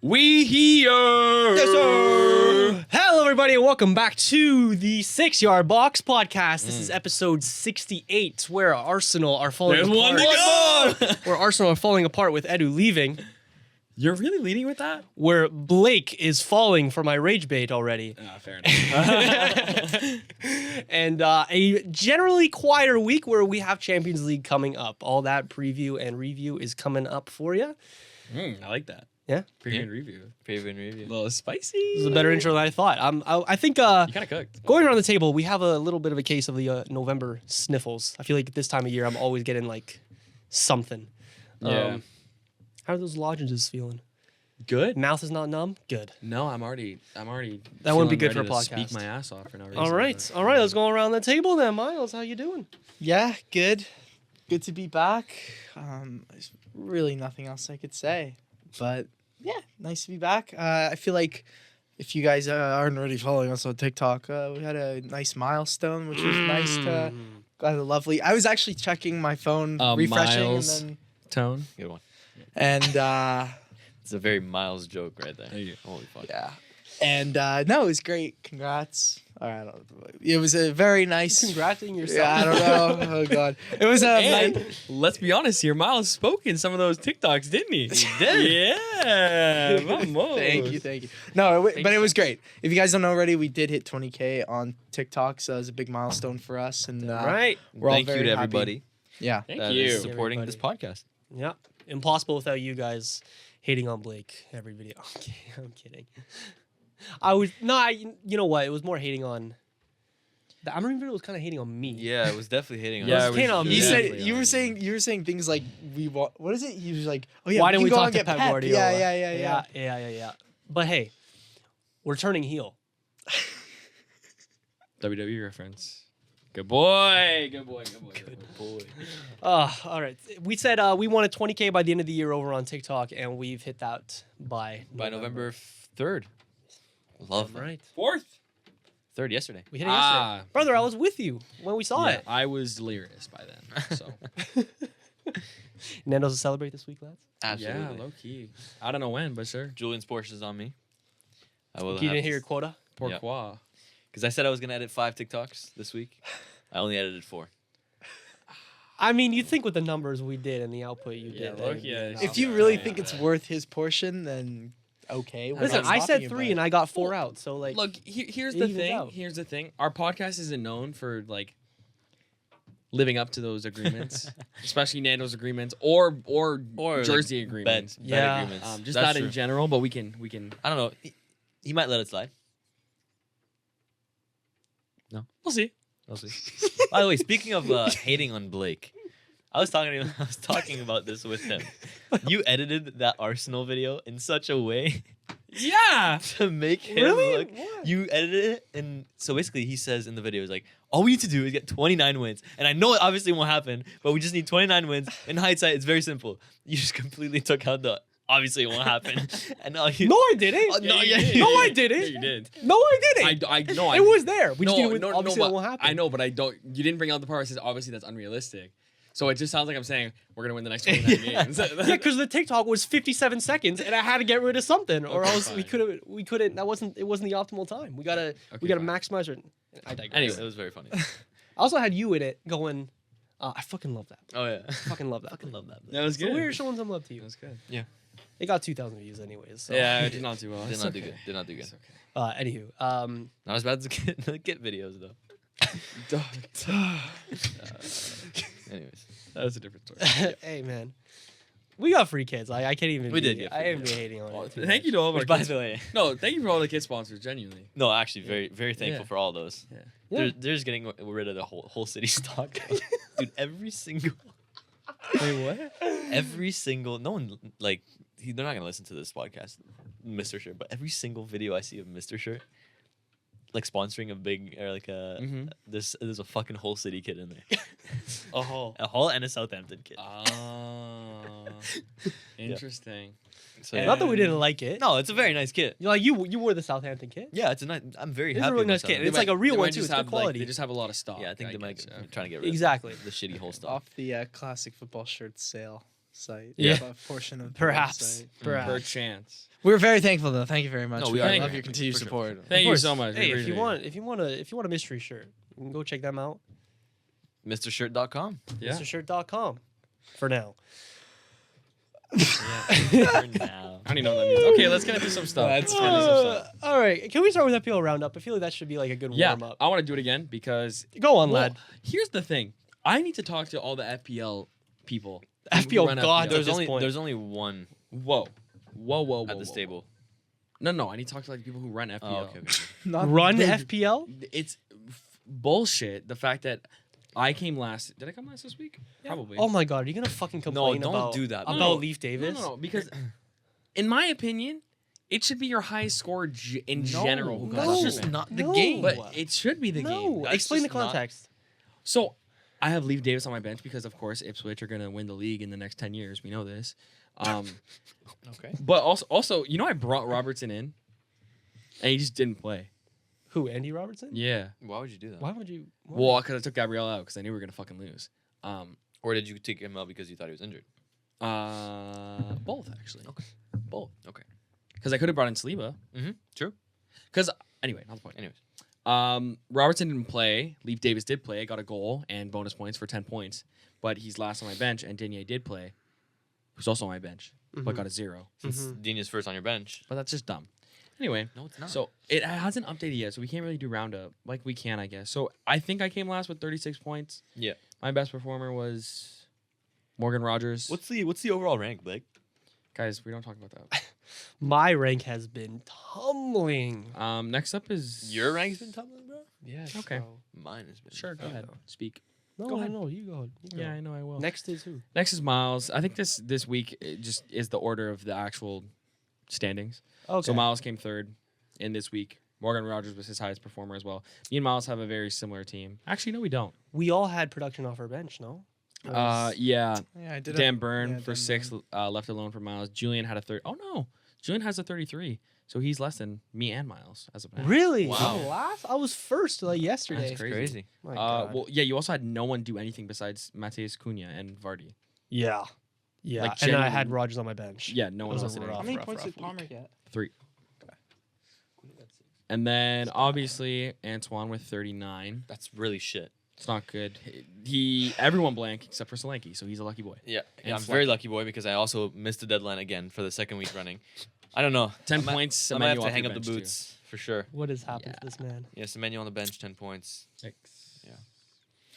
We here. Yes, sir. Hello, everybody, and welcome back to the 6ixYardBox podcast. This is episode 68, where Arsenal are falling There's apart. one to go. Where Arsenal are falling apart with Edu leaving. You're really leading with that? Where Blake is falling for my rage bait already. Fair enough. And a generally quieter week where we have Champions League coming up. All that preview and review is coming up for you. I like that. Yeah? Preview and review. Preview and review. A little spicy. This is a better intro than I thought. I think You kind of cooked. going around the table, we have a little bit of a case of the November sniffles. I feel like at this time of year, I'm always getting like something. Yeah. How are those lozenges feeling? Good. Mouth is not numb? Good. No, I'm already. That wouldn't be good feeling for a ready to podcast. Speak my ass off for no reason. All right. Let's go around the table then. Miles, how you doing? Yeah, good. Good to be back. There's really nothing else I could say. But yeah, nice to be back. I feel like if you guys aren't already following us on TikTok, we had a nice milestone, which was nice to got a lovely. I was actually checking my phone, refreshing, Miles. and then Tone. Good one. It's a very Miles joke right there. Thank you. Holy fuck. yeah, and no, it was great. Congrats. All right, it was a very nice. Congratulating yourself. Yeah, I don't know. Oh god, it was a. And let's be honest here, Miles spoke in some of those TikToks, didn't he? He did. Yeah. Vamos. Thank you. No, but it was great. If you guys don't know already, we did hit 20K on TikTok, so it was a big milestone for us. And Right. we're all Thank you very to happy. everybody Yeah. Thank that you. is supporting Everybody. this podcast. Yeah. Impossible without you guys hating on Blake every video. I'm kidding. You know what? It was more hating on. The Amarin video was kind of hating on me. Yeah, it was definitely hating on Yeah, us. it was hating on You me. said you were saying things like we want. What is it? He was like, oh yeah, Why didn't we can go talk and to get Pep Pep. Guardiola? Yeah. But hey, we're turning heel. WWE reference. Good boy. Good boy. All right. We said we wanted 20K by the end of the year over on TikTok, and we've hit that by November 3rd. Love that. Right. 4th. 3rd yesterday. We hit it yesterday. Brother, I was with you when we saw it. I was delirious by then. So Nando's to celebrate this week, lads? Absolutely. yeah, low key. I don't know when, but sure. Julian's Porsche is on me. I will You didn't hear your quota? Pourquoi? Because I said I was going to edit 5 TikToks this week. I only edited 4. I mean, you'd think with the numbers we did and the output you Yeah, did. look, yeah. If you really think it's worth his portion, then okay. we're Listen, not I stopping said you, 3 but- and I got 4 out. So, like, Look, here's it the evens thing. out. Here's the thing. Our podcast isn't known for like living up to those agreements, especially Nando's agreements or Jersey like, agreements. Bet Yeah. agreements. Just That's not true. in general, but we can. I don't know. He might let it slide. We'll see. We'll see. By the way, speaking of hating on Blake, I was talking about this with him. You edited that Arsenal video in such a way Yeah. to make him look. You edited it, and so basically he says in the video, he's like, all we need to do is get 29 wins. And I know it obviously won't happen, but we just need 29 wins. In hindsight, it's very simple. You just completely took out the obviously it won't happen. And no, I didn't. Oh, no, yeah, No, I didn't. Yeah, you did. No, I didn't. I know. It was there. We just didn't, obviously but that won't happen. I know, but I don't. You didn't bring out the part that says obviously that's unrealistic. So it just sounds like I'm saying we're gonna win the next 29 games. Yeah, because the TikTok was 57 seconds, and I had to get rid of something, or Okay, else we fine. couldn't. It wasn't the optimal time. We gotta Okay, fine. maximize it. I digress. Anyway. it was very funny. I also had you in it going. I fucking love that. Oh yeah. Fucking love that. Fucking love that. That was So good. we're showing some love to you. That was good. It got 2,000 views anyways. So. Yeah, it did not do well. Did It's not do okay. good. Did not do good. It's okay. Anywho, Not as bad as the Kit videos though. Anyways. That was a different story. hey man, we got free kids. I can't even. We did get I free am kids. hating on it. too Thank you much. to all of our Which, by kids. the way, No, thank you for all the kid sponsors. Genuinely. no, actually, very, very thankful Yeah. for all those. Yeah. Yeah. They're just getting rid of the whole city stock, dude. Every single, Wait, what? every single. No one like they're not gonna listen to this podcast, Mr. Shirt. But every single video I see of Mr. Shirt, like sponsoring a big or like a Mhm. there's a fucking whole city kid in there, A hole. a Hull and a Southampton kid. Oh, interesting. So Not that we didn't like it. no, it's a very nice kid. You wore the Southampton kit. Yeah, it's a nice. I'm very It's a happy. really with nice kit. Southampton. It's like a real They one might too. just It's good have, quality. They just have a lot of stock. Yeah, I think they might guess. trying to get rid Exactly. of the shitty whole stuff. off the classic football shirt sale. site. Yeah. A portion of the Perhaps. website. Per Perhaps. chance. We're very thankful though. Thank you very much. No, we we are. love Thank your you. continued For sure, support. for sure. Thank Of you course. so much. Hey, if you Appreciate want a mystery shirt, you can go check them out. MrShirt.com. it. Yeah. MrShirt.com. For now. For now. I don't even know what that means. Okay, let's get into some stuff. That's Let's get into some stuff. All right. Can we start with FPL roundup? I feel like that should be like a good Yeah, warm up. I want to do it again because Go on, well, lad. here's the thing. I need to talk to all the FPL people. who FPL run gods. There's this only point. there's only one Whoa, whoa, at this whoa. table. No. I need to talk to like people who run FPL. Oh, okay. Not Run big. FPL? It's bullshit. The fact that I came last. Did I come last this week? Probably. Oh my god, are you gonna fucking complain don't about do that, about bro. Leaf Davis? No, because in my opinion, it should be your highest score in general. Who no. comes That's off just your bench. not the No. game. But it should be the No. game. That's Explain the just not- context. So I have Leaf Davis on my bench because, of course, Ipswich are going to win the league in the next 10 years. We know this. Okay. But also, I brought Robertson in, and he just didn't play. Who? Andy Robertson? Yeah. Why would you do that? Why would you? why? Well, because I took Gabrielle out because I knew we were going to fucking lose. Or did you take him out because you thought he was injured? Both, actually. Okay. Both. Okay. Because I could have brought in Saliba. Mm-hmm. True. Because, anyway, not the point. Anyways. Robertson didn't play. Leaf Davis did play. Got a goal and bonus points for 10 points. But he's last on my bench, and Denier did play, who's also on my bench, but got a 0. Since Dina's first on your bench. But that's just dumb. Anyway, No, it's not. so it hasn't updated yet, so we can't really do roundup like we can, I guess. So I think I came last with 36 points. Yeah. My best performer was Morgan Rogers. What's the overall rank, Blake? Guys, we don't talk about that. My rank has been tumbling. Next up is Your rank's been tumbling, bro? Yes. Okay. bro. Mine has been. Sure, go Oh, ahead. no. Speak. No, Go ahead. no, you go. You Yeah, go. I know I will. Next is who? Next is Miles. I think this week it just is the order of the actual standings. Okay. So Miles came third in this week. Morgan Rogers was his highest performer as well. Me and Miles have a very similar team. Actually, no, we don't. We all had production off our bench, no? Yeah. Yeah, I did. Dan Byrne yeah, for Dan 6, left alone for Miles. Julian had a 30. Oh no, Julian has a 33, so he's less than me and Miles as a bench. Really? Wow. I'm last? I was first like yesterday. That's It's crazy. My God. Well, yeah, you also had no one do anything besides Mateus Cunha and Vardy. Yeah. Yeah. Like, and then I genuinely- had Rogers on my bench. Yeah, no one Those else are did rough. How anything. many points rough did Palmer week. get? 3. And then obviously Antoine with 39. That's really shit. It's not good. Everyone blank except for Solanke, so he's a lucky boy. Yeah. And I'm Slack. very lucky boy because I also missed the deadline again for the second week running. I don't know. 10 I might- points. I might have Emmanuel to off hang your up the bench, too. boots for sure. What has happened Yeah. to this man? Yes, Emmanuel on the bench, 10 points.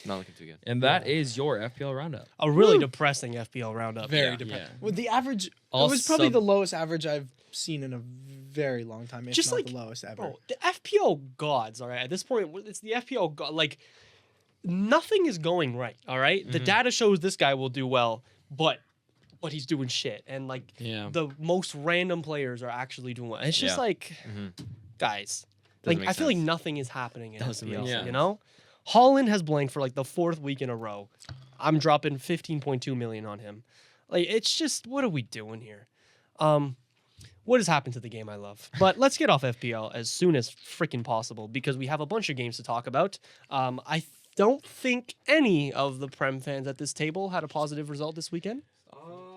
Not looking too good. And that is your FPL roundup. A really depressing FPL roundup. Very Yeah. depressing. Yeah. Well, the average. All it was probably sub- the lowest average I've seen in a very long time. If Just not like- the lowest ever. Bro, the FPL gods, all right? At this point, it's the FPL god. Like, nothing is going right, all right? The data shows this guy will do well, but he's doing shit. And, like, Yeah. the most random players are actually doing well. It's just Yeah. like, guys, Doesn't like make I feel like sense. nothing is happening in Doesn't make FPL, sense. you know? Holland has blanked for like the 4th week in a row. I'm dropping 15.2 million on him. Like, it's just, what are we doing here? What has happened to the game I love? But let's get off FPL as soon as freaking possible because we have a bunch of games to talk about. I don't think any of the Prem fans at this table had a positive result this weekend.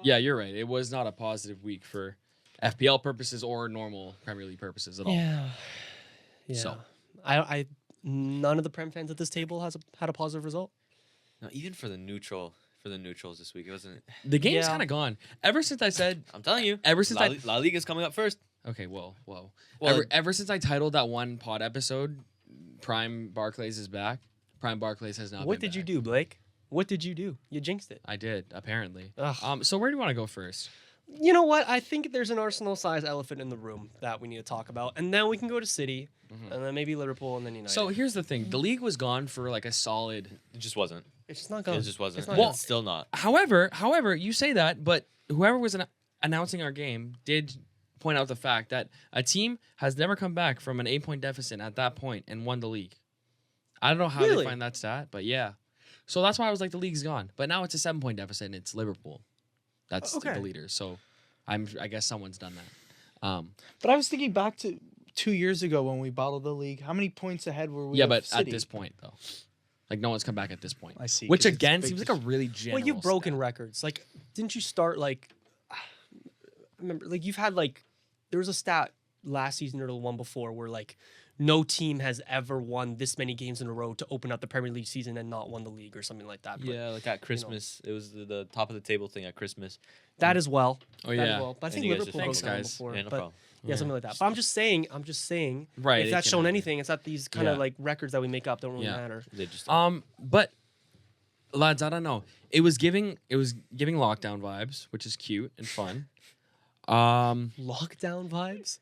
Yeah, you're right. It was not a positive week for FPL purposes or normal Premier League purposes at all. Yeah. So. I none of the Prem fans at this table had a positive result. No, even for the neutrals this week, it wasn't. The game's Yeah. kind of gone. Ever since I said, I'm telling you. ever since La Liga's coming up first. okay, whoa. Well- ever since I titled that one pod episode, Prime Barclays is back. Prime Barclays has not What been did you back. do, Blake? What did you do? You jinxed it. I did, apparently. Ugh. So where do you want to go first? You know what? I think there's an Arsenal-sized elephant in the room that we need to talk about, and then we can go to City, and then maybe Liverpool, and then United. So here's the thing. The league was gone for like a solid. It just wasn't. it's just not going. It just wasn't. It's not Well- It's still not. However, you say that, but whoever was announcing our game did point out the fact that a team has never come back from an 8-point deficit at that point and won the league. I don't know how Really? they find that stat, but yeah. So that's why I was like, the league's gone. But now it's a 7-point deficit and it's Liverpool. That's Okay. the leader. So I guess someone's done that. But I was thinking back to 2 years ago when we bottled the league. How many points ahead were we? Yeah, of but City? at this point though. Like no one's come back at this point. I see. Which 'cause it's again big seems like a really general. Well, you've broken stat. records. Like, didn't you start like? I remember, like you've had like there was a stat last season or the one before where like no team has ever won this many games in a row to open up the Premier League season and not won the league or something like that. But Yeah, like at Christmas, it was the top of the table thing at Christmas. that as well. Oh That yeah. as well. But I And think you guys Liverpool just broke Thanks, down guys. before. Yeah, no but problem. yeah, something like that. But I'm just saying. Right. If it that's can shown happen. anything, it's that these kind of Yeah. like records that we make up don't really Yeah. matter. They just But lads, I don't know. It was giving lockdown vibes, which is cute and fun. Lockdown vibes,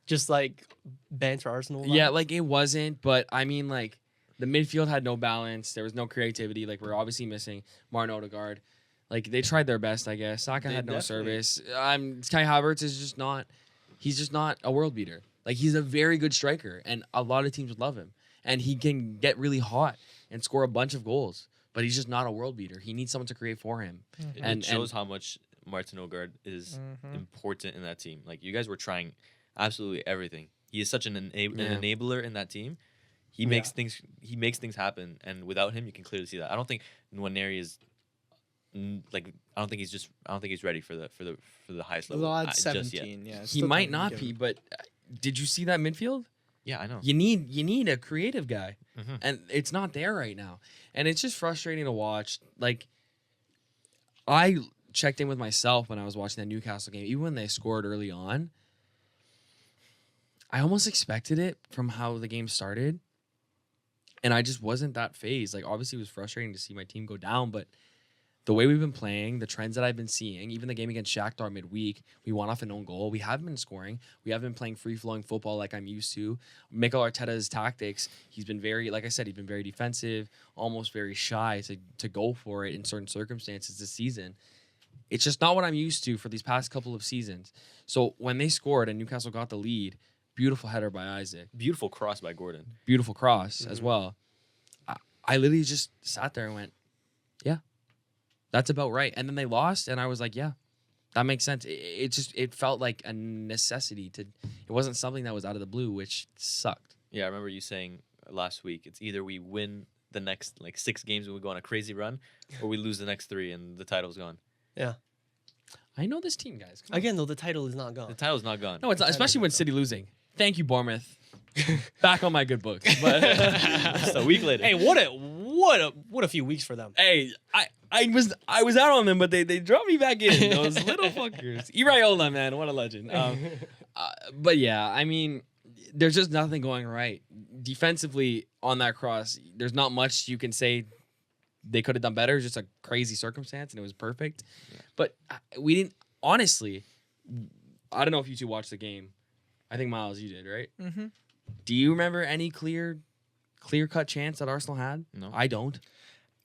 just like banter Arsenal. Vibes. Yeah, like it wasn't, but I mean, like the midfield had no balance. There was no creativity. Like we're obviously missing Martin Odegaard. Like they tried their best, I guess. Saka They had no definitely- service. Kai Havertz is just not. He's just not a world beater. Like he's a very good striker, and a lot of teams would love him, and he can get really hot and score a bunch of goals. But he's just not a world beater. He needs someone to create for him. it shows how much Martin Odegaard is important in that team. Like you guys were trying absolutely everything. He is such an enabler in that team. He makes things happen, and without him, you can clearly see that. I don't think Nwaneri is like I don't think he's ready for the highest level. Well, at just yet. 17, yeah. He still might don't not give be, him- but did you see that midfield? Yeah, I know. You need a creative guy, Mhm. and it's not there right now, and it's just frustrating to watch. Like, I checked in with myself when I was watching that Newcastle game, even when they scored early on. I almost expected it from how the game started, and I just wasn't that phased. Like, obviously, it was frustrating to see my team go down, but the way we've been playing, the trends that I've been seeing, even the game against Shakhtar midweek, we won off an own goal. We haven't been scoring. We haven't been playing free-flowing football like I'm used to. Mikel Arteta's tactics, he's been very, like I said, he's been very defensive, almost very shy to go for it in certain circumstances this season. It's just not what I'm used to for these past couple of seasons. So when they scored and Newcastle got the lead, beautiful header by Isaac, Beautiful cross by Gordon. beautiful cross as well. I literally just sat there and went, yeah. That's about right. And then they lost, and I was like, yeah, that makes sense. It felt like a necessity to. It wasn't something that was out of the blue, which sucked. Yeah, I remember you saying last week it's either we win the next like 6 games and we go on a crazy run, or we lose the next 3 and the title's gone. I know this team, guys. Come on. Again, though, the title is not The gone. title's not gone. No, it's not, especially when City losing. Thank you, Bournemouth. Back on my good books. But Just a week later. Hey, what a few weeks for them. hey, I was out on them, but they dropped me back in. Those little fuckers. Iraola, man, what a legend. But yeah, I mean, there's just nothing going right defensively on that cross. There's not much you can say they could have done better. It's just a crazy circumstance, and it was perfect. Yeah. But we didn't. Honestly, I don't know if you two watched the game. I think Miles, you did, right? Mhm. Do you remember any clear cut chance that Arsenal had? No. I don't.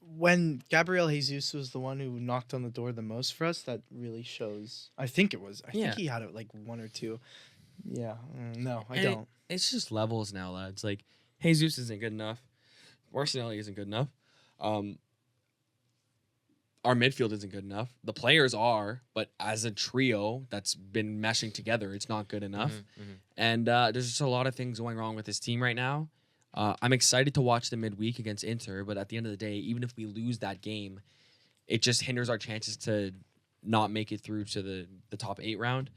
When Gabriel Jesus was the one who knocked on the door the most for us, that really shows. I think it was. I Yeah. think he had it like 1 or 2. Yeah. No, I And don't. It's just levels now, lads. Like, Jesus isn't good enough. Martinelli isn't good enough. Our midfield isn't good enough. The players are, but as a trio that's been meshing together, it's not good enough. And there's just a lot of things going wrong with this team right now. I'm excited to watch the midweek against Inter, but at the end of the day, even if we lose that game, it just hinders our chances to not make it through to the top 8 round.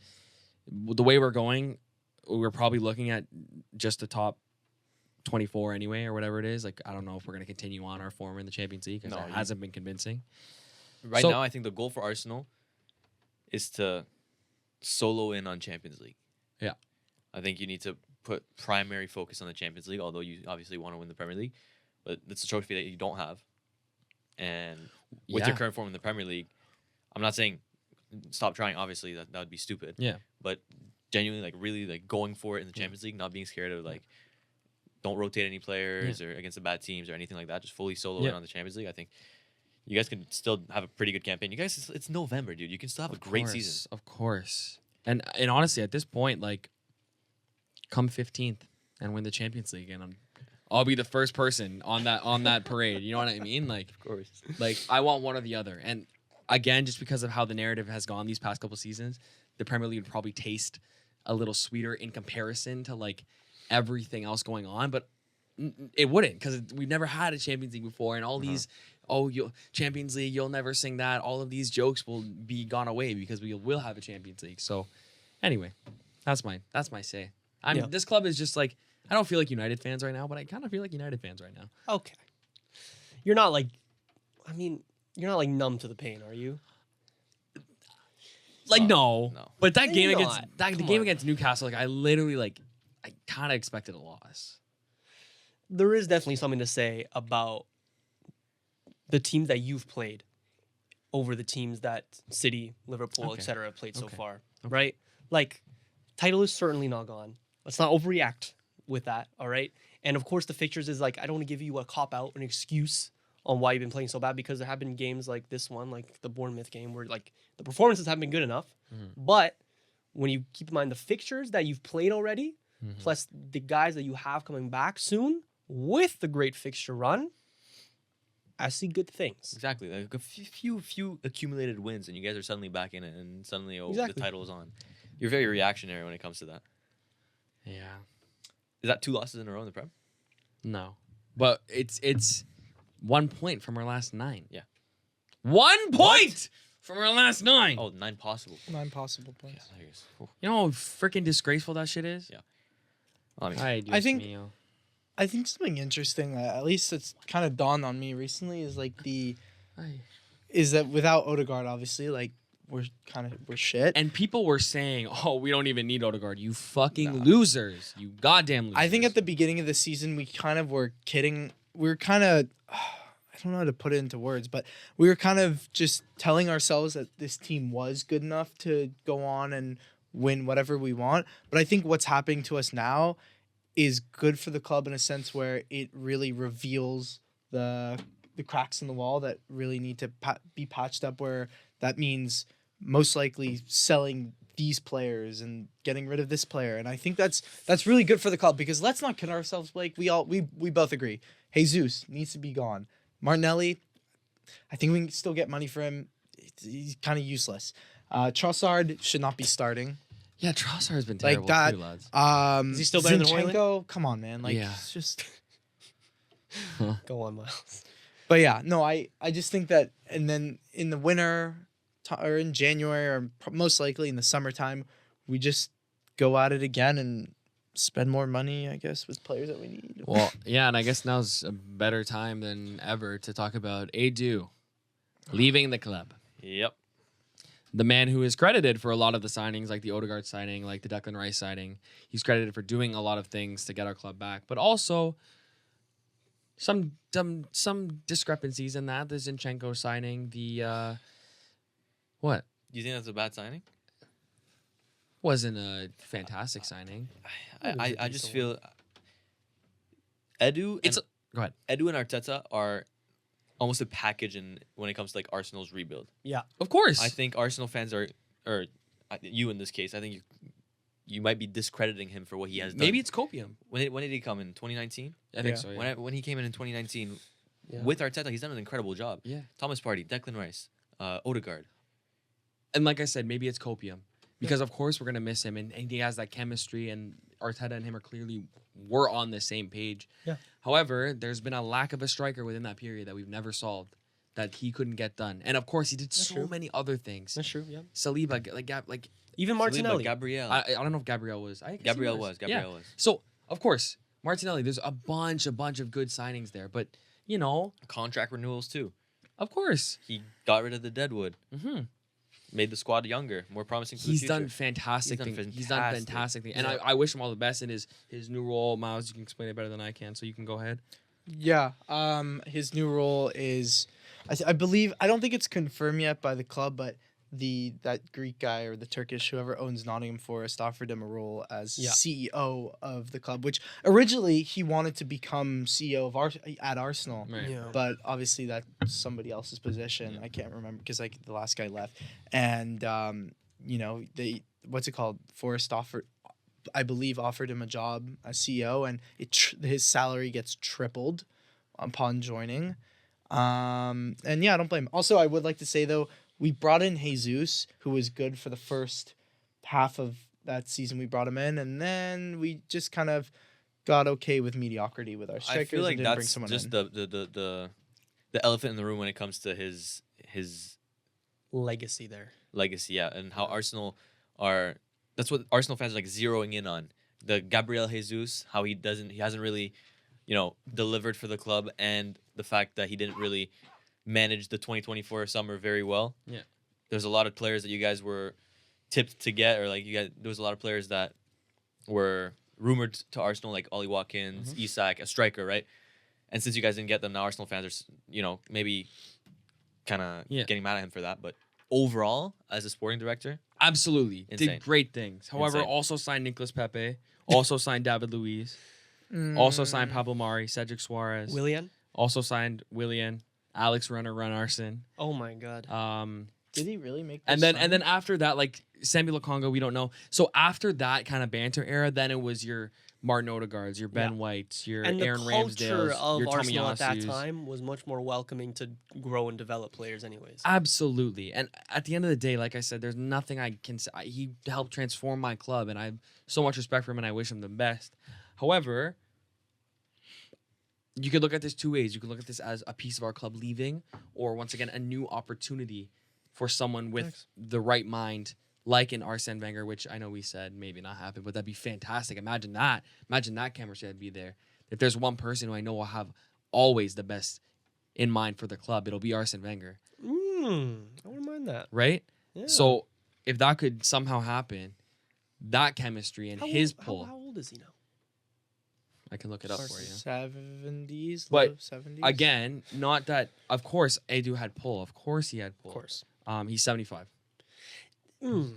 The way we're going, we're probably looking at just the top 24 anyway, or whatever it is. Like, I don't know if we're going to continue on our form in the Champions League because No, it you- hasn't been convincing. Right So- now, I think the goal for Arsenal is to solo in on Champions League. Yeah. I think you need to put primary focus on the Champions League, although you obviously want to win the Premier League. But it's a trophy that you don't have. And with Yeah. your current form in the Premier League, I'm not saying stop trying, obviously, that would be stupid. Yeah. But genuinely, like, really, like, going for it in the Champions League, not being scared of, like, don't rotate any players or against the bad teams or anything like that. Just fully solo in Yeah. on the Champions League. I think you guys can still have a pretty good campaign. You guys, it's November, dude. You can still have a great season. Of course. And honestly, at this point, like, come 15th and win the Champions League, and I'll be the first person on that parade. You know what I mean? Like, Of course. like I want one or the other. And again, just because of how the narrative has gone these past couple seasons, the Premier League would probably taste a little sweeter in comparison to like everything else going on. But it wouldn't, because we've never had a Champions League before, and all these Champions League, you'll never sing that. All of these jokes will be gone away because we will have a Champions League. So anyway, that's my say. This club is just like, I don't feel like United fans right now, but I kind of feel like United fans right now. Okay. You're not like, you're not like numb to the pain, are you? Like no. But that Maybe game not. against Newcastle, like I literally I kind of expected a loss. There is definitely something to say about the teams that you've played over the teams that City, Liverpool, Okay. etc. have played so Okay. far, right? Like, title is certainly not gone. Let's not overreact with that, all right? And of course, the fixtures is like, I don't want to give you a cop-out, an excuse on why you've been playing so bad, because there have been games like this one, like the Bournemouth game, where like the performances haven't been good enough. But when you keep in mind the fixtures that you've played already, plus the guys that you have coming back soon with the great fixture run, I see good things. Exactly. Like a few accumulated wins, and you guys are suddenly back in it, and suddenly the Exactly. title is on. You're very reactionary when it comes to that. Yeah. Is that 2 losses in a row in the Prem? No. But it's 1 point from our last 9. Yeah. 1 point from our last 9. Oh, 9 possible. 9 possible points. Yeah, I guess. Cool. You know how freaking disgraceful that shit is? Yeah. Well, I mean, Ay, Dios think- mío. I think something interesting, at least it's kind of dawned on me recently, is like is that without Odegaard, obviously, like we're shit. And people were saying, "Oh, we don't even need Odegaard. You fucking losers. You goddamn losers." I think at the beginning of the season, we kind of were kidding. We were kind of, I don't know how to put it into words, but we were kind of just telling ourselves that this team was good enough to go on and win whatever we want. But I think what's happening to us now is good for the club in a sense where it really reveals the cracks in the wall that really need to be patched up, where that means most likely selling these players and getting rid of this player. And I think that's really good for the club, because let's not kid ourselves, Blake. We both agree. Jesus needs to be gone. Martinelli, I think we can still get money for him. He's kind of useless. Trossard should not be starting. Yeah, Trossard's been Like terrible that. too, lads. Is he still better than Hoyland? Zinchenko? Come on, man. Like, Yeah. it's just. Go on, Miles. But yeah, no, I just think that, and then in the winter or in January or most likely in the summertime, we just go at it again and spend more money, I guess, with players that we need. Well, yeah, and I guess now's a better time than ever to talk about Edu leaving the club. Yep. The man who is credited for a lot of the signings, like the Odegaard signing, like the Declan Rice signing. He's credited for doing a lot of things to get our club back, but also some discrepancies in that. The Zinchenko signing, the what? Do you think that's a bad signing? Wasn't a fantastic signing. I just feel Edu and, Go ahead. Edu and Arteta are almost a package when it comes to like Arsenal's rebuild. Yeah. Of course. I think Arsenal fans or you in this case, I think you might be discrediting him for what he has done. Maybe it's copium. When did he come in? 2019? I think so. Yeah. When he came in 2019 Yeah. with Arteta, he's done an incredible job. Yeah. Thomas Partey, Declan Rice, Odegaard. And like I said, maybe it's copium. Because of course we're gonna miss him, and he has that chemistry, and Arteta and him were on the same page. Yeah. However, there's been a lack of a striker within that period that we've never solved, that he couldn't get done. And of course, he did so true. many other things. That's true, yeah. Saliba, Even Saliba, Martinelli. Gabriel. I don't know if Gabriel was. I guess he Gabriel was. Yeah. Gabriel was. So of course, Martinelli. There's a bunch of good signings there, but you know, Contract renewals too. of course, He got rid of the Deadwood. hmm Made the squad younger, more promising for the he's future. done fantastic He's done things. He's done fantastic. fantastic things, and Yeah. I wish him all the best in his new role. Miles, you can explain it better than I can, so you can go ahead. Yeah. His new role is, I believe, I don't think it's confirmed yet by the club, but that Greek guy or the Turkish, whoever owns Nottingham Forest, offered him a role as CEO of the club, which originally he wanted to become CEO of at Arsenal. Right. Yeah. But obviously that's somebody else's position. I can't remember because like the last guy left, and what's it called? Forest offered him a job as CEO, and his salary gets tripled upon joining. And yeah, I don't blame him. Also, I would like to say though, we brought in Jesus, who was good for the first half of that season. We brought him in, and then we just kind of got okay with mediocrity with our strikers. I feel like and didn't bring that's someone just in. the elephant in the room when it comes to his Legacy there. legacy, yeah, and how Arsenal are. That's what Arsenal fans are like zeroing in on. The Gabriel Jesus, how he hasn't really, delivered for the club, and the fact that he didn't really manage the 2024 summer very well. Yeah. There's a lot of players that you guys were tipped to get, or like there was a lot of players that were rumored to Arsenal, like Ollie Watkins, Isak, a striker, right? And since you guys didn't get them, now Arsenal fans are, maybe kind of getting mad at him for that. But overall, as a sporting director, Absolutely. Insane. Did great things. However, Insane. also signed Nicolas Pepe. Also signed David Luiz. Also signed Pablo Mari, Cedric Suarez. Willian? Also signed Willian, Alex Runarson. Oh my god. Did he really make? And then after that, like Sammy Lukonga, we don't know. So after that kind of banter era, then it was your Martin Odegaards, your Ben Whites, your And Aaron the culture Ramsdales, of your Arsenal at that Tomiyasu's. time was much more welcoming to grow and develop players anyways. Absolutely. And at the end of the day, like I said, there's nothing I can say. He helped transform my club, and I have so much respect for him, and I wish him the best. However, you could look at this two ways. You could look at this as a piece of our club leaving, or once again, a new opportunity for someone with the right mind, like an Arsene Wenger, which I know we said maybe not happen, but that'd be fantastic. Imagine that. Imagine that chemistry would be there. If there's one person who I know will have always the best in mind for the club, it'll be Arsene Wenger. I wouldn't mind that. Right? Yeah. So if that could somehow happen, that chemistry and his pull, How old is he now? I can look it up for you. 70s, But low 70s. Again, not that. Of course, Edu had pull. Of course, he had pull. Of course. He's 75.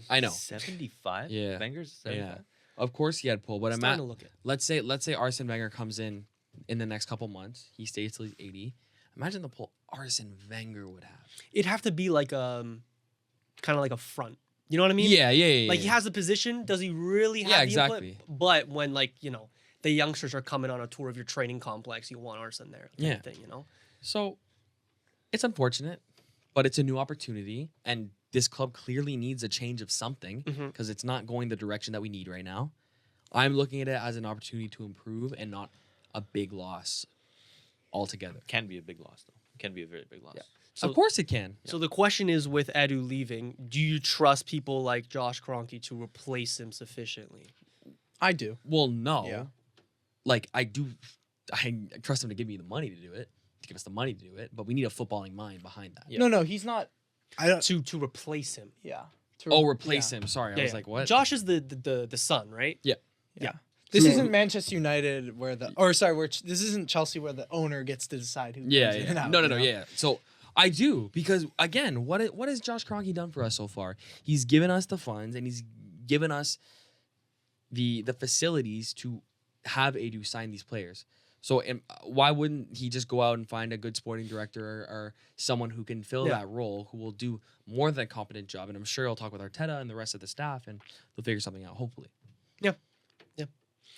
I know. 75. Yeah. Wenger's 75. Of course, he had pull. But Starting to look at. let's say Arsene Wenger comes in the next couple months. He stays till he's 80. Imagine the pull Arsene Wenger would have. It'd have to be like kind of like a front. You know what I mean? Yeah. Like he has the position. Does he really have Yeah, the exactly. input? But when the youngsters are coming on a tour of your training complex, you want Arsene there. Kind of thing, So it's unfortunate, but it's a new opportunity, and this club clearly needs a change of something because it's not going the direction that we need right now. I'm looking at it as an opportunity to improve and not a big loss altogether. Can be a big loss, though. Can be a very big loss. Yeah. Of course it can. So the question is, with Edu leaving, do you trust people like Josh Kroenke to replace him sufficiently? I do. Well, no. Yeah. Like, I trust him to give me the money to do it, to give us the money to do it, but we need a footballing mind behind that. Yeah. No, he's not. I don't. To replace him. Yeah. Replace him. Sorry, I was like, what? Josh is the son, right? Yeah. This isn't Manchester United where this isn't Chelsea where the owner gets to decide who. Yeah. comes in and out, No, you know? yeah. So I do, because again, what has Josh Kroenke done for us so far? He's given us the funds, and he's given us the facilities to have Edu sign these players. So why wouldn't he just go out and find a good sporting director or someone who can fill that role, who will do more than a competent job? And I'm sure he'll talk with Arteta and the rest of the staff, and they'll figure something out, hopefully. Yeah.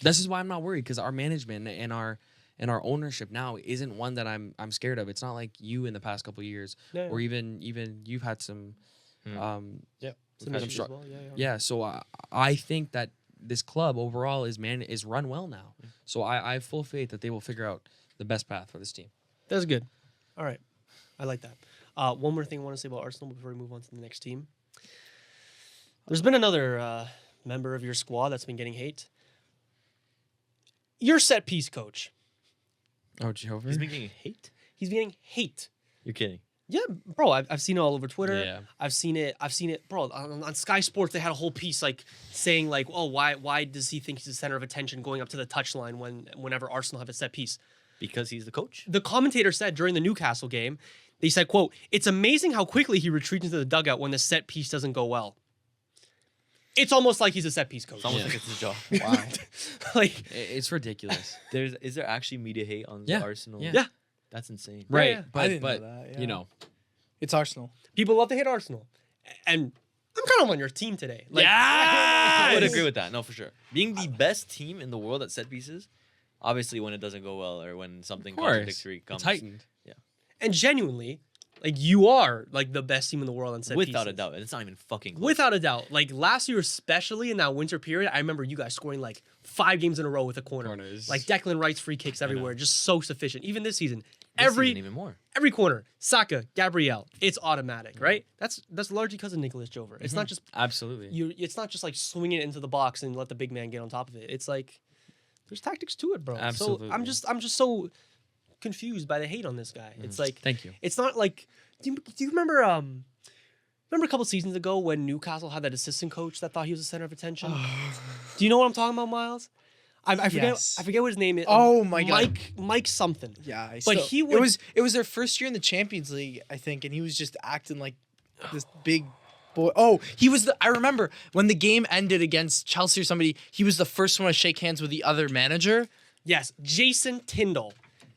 This is why I'm not worried, because our management and our ownership now isn't one that I'm scared of. It's not like you in the past couple of years, or even you've had some Some kind of issues as well. yeah. So I think that this club overall is run well now. So I have full faith that they will figure out the best path for this team. That's good. All right. I like that. One more thing I want to say about Arsenal before we move on to the next team. There's been another member of your squad that's been getting hate. Your set piece coach. Oh, Jehovah. He's making hate? He's getting hate. You're kidding. Yeah, bro, I've seen it all over Twitter. Yeah. I've seen it, bro. On Sky Sports, they had a whole piece like saying like, oh, why does he think he's the center of attention going up to the touchline whenever Arsenal have a set piece? Because he's the coach? The commentator said during the Newcastle game, they said, quote, "It's amazing how quickly he retreats into the dugout when the set piece doesn't go well." It's almost like he's a set piece coach. It's almost like it's his job. Wow. Like, It's ridiculous. Is there actually media hate on the Arsenal? Yeah. yeah, That's insane. Right. yeah. But I didn't know that, yeah. It's Arsenal. people love to hate Arsenal, and I'm kind of on your team today. Like, I would agree with that. No, for sure. Being the best team in the world at set pieces, obviously when it doesn't go well or when something Of course. contradictory comes. It's heightened. And genuinely, Like you are like the best team in the world on set Without pieces. a doubt. It's not even fucking close. Without a doubt. Like last year, especially in that winter period, I remember you guys scoring like 5 games in a row with a corner. Corners. Like Declan Wright's free kicks everywhere, just so sufficient. Even this season, This season even more. every corner, Saka, Gabriel, it's automatic, right? That's largely because of Nicholas Jover. It's not just Absolutely. it's not just like swinging it into the box and let the big man get on top of it. It's like there's tactics to it, bro. Absolutely. So I'm just so confused by the hate on this guy. It's like Thank you. it's not like do you remember remember a couple seasons ago when Newcastle had that assistant coach that thought he was the center of attention? Do you know what I'm talking about, Miles? I forget Yes. I forget what his name is. Oh my God. Mike something. Yeah, But he would- it was their first year in the Champions League, I think, and he was just acting like this big boy. Oh, he was I remember when the game ended against Chelsea or somebody, he was the first one to shake hands with the other manager. Yes, Jason Tyndall.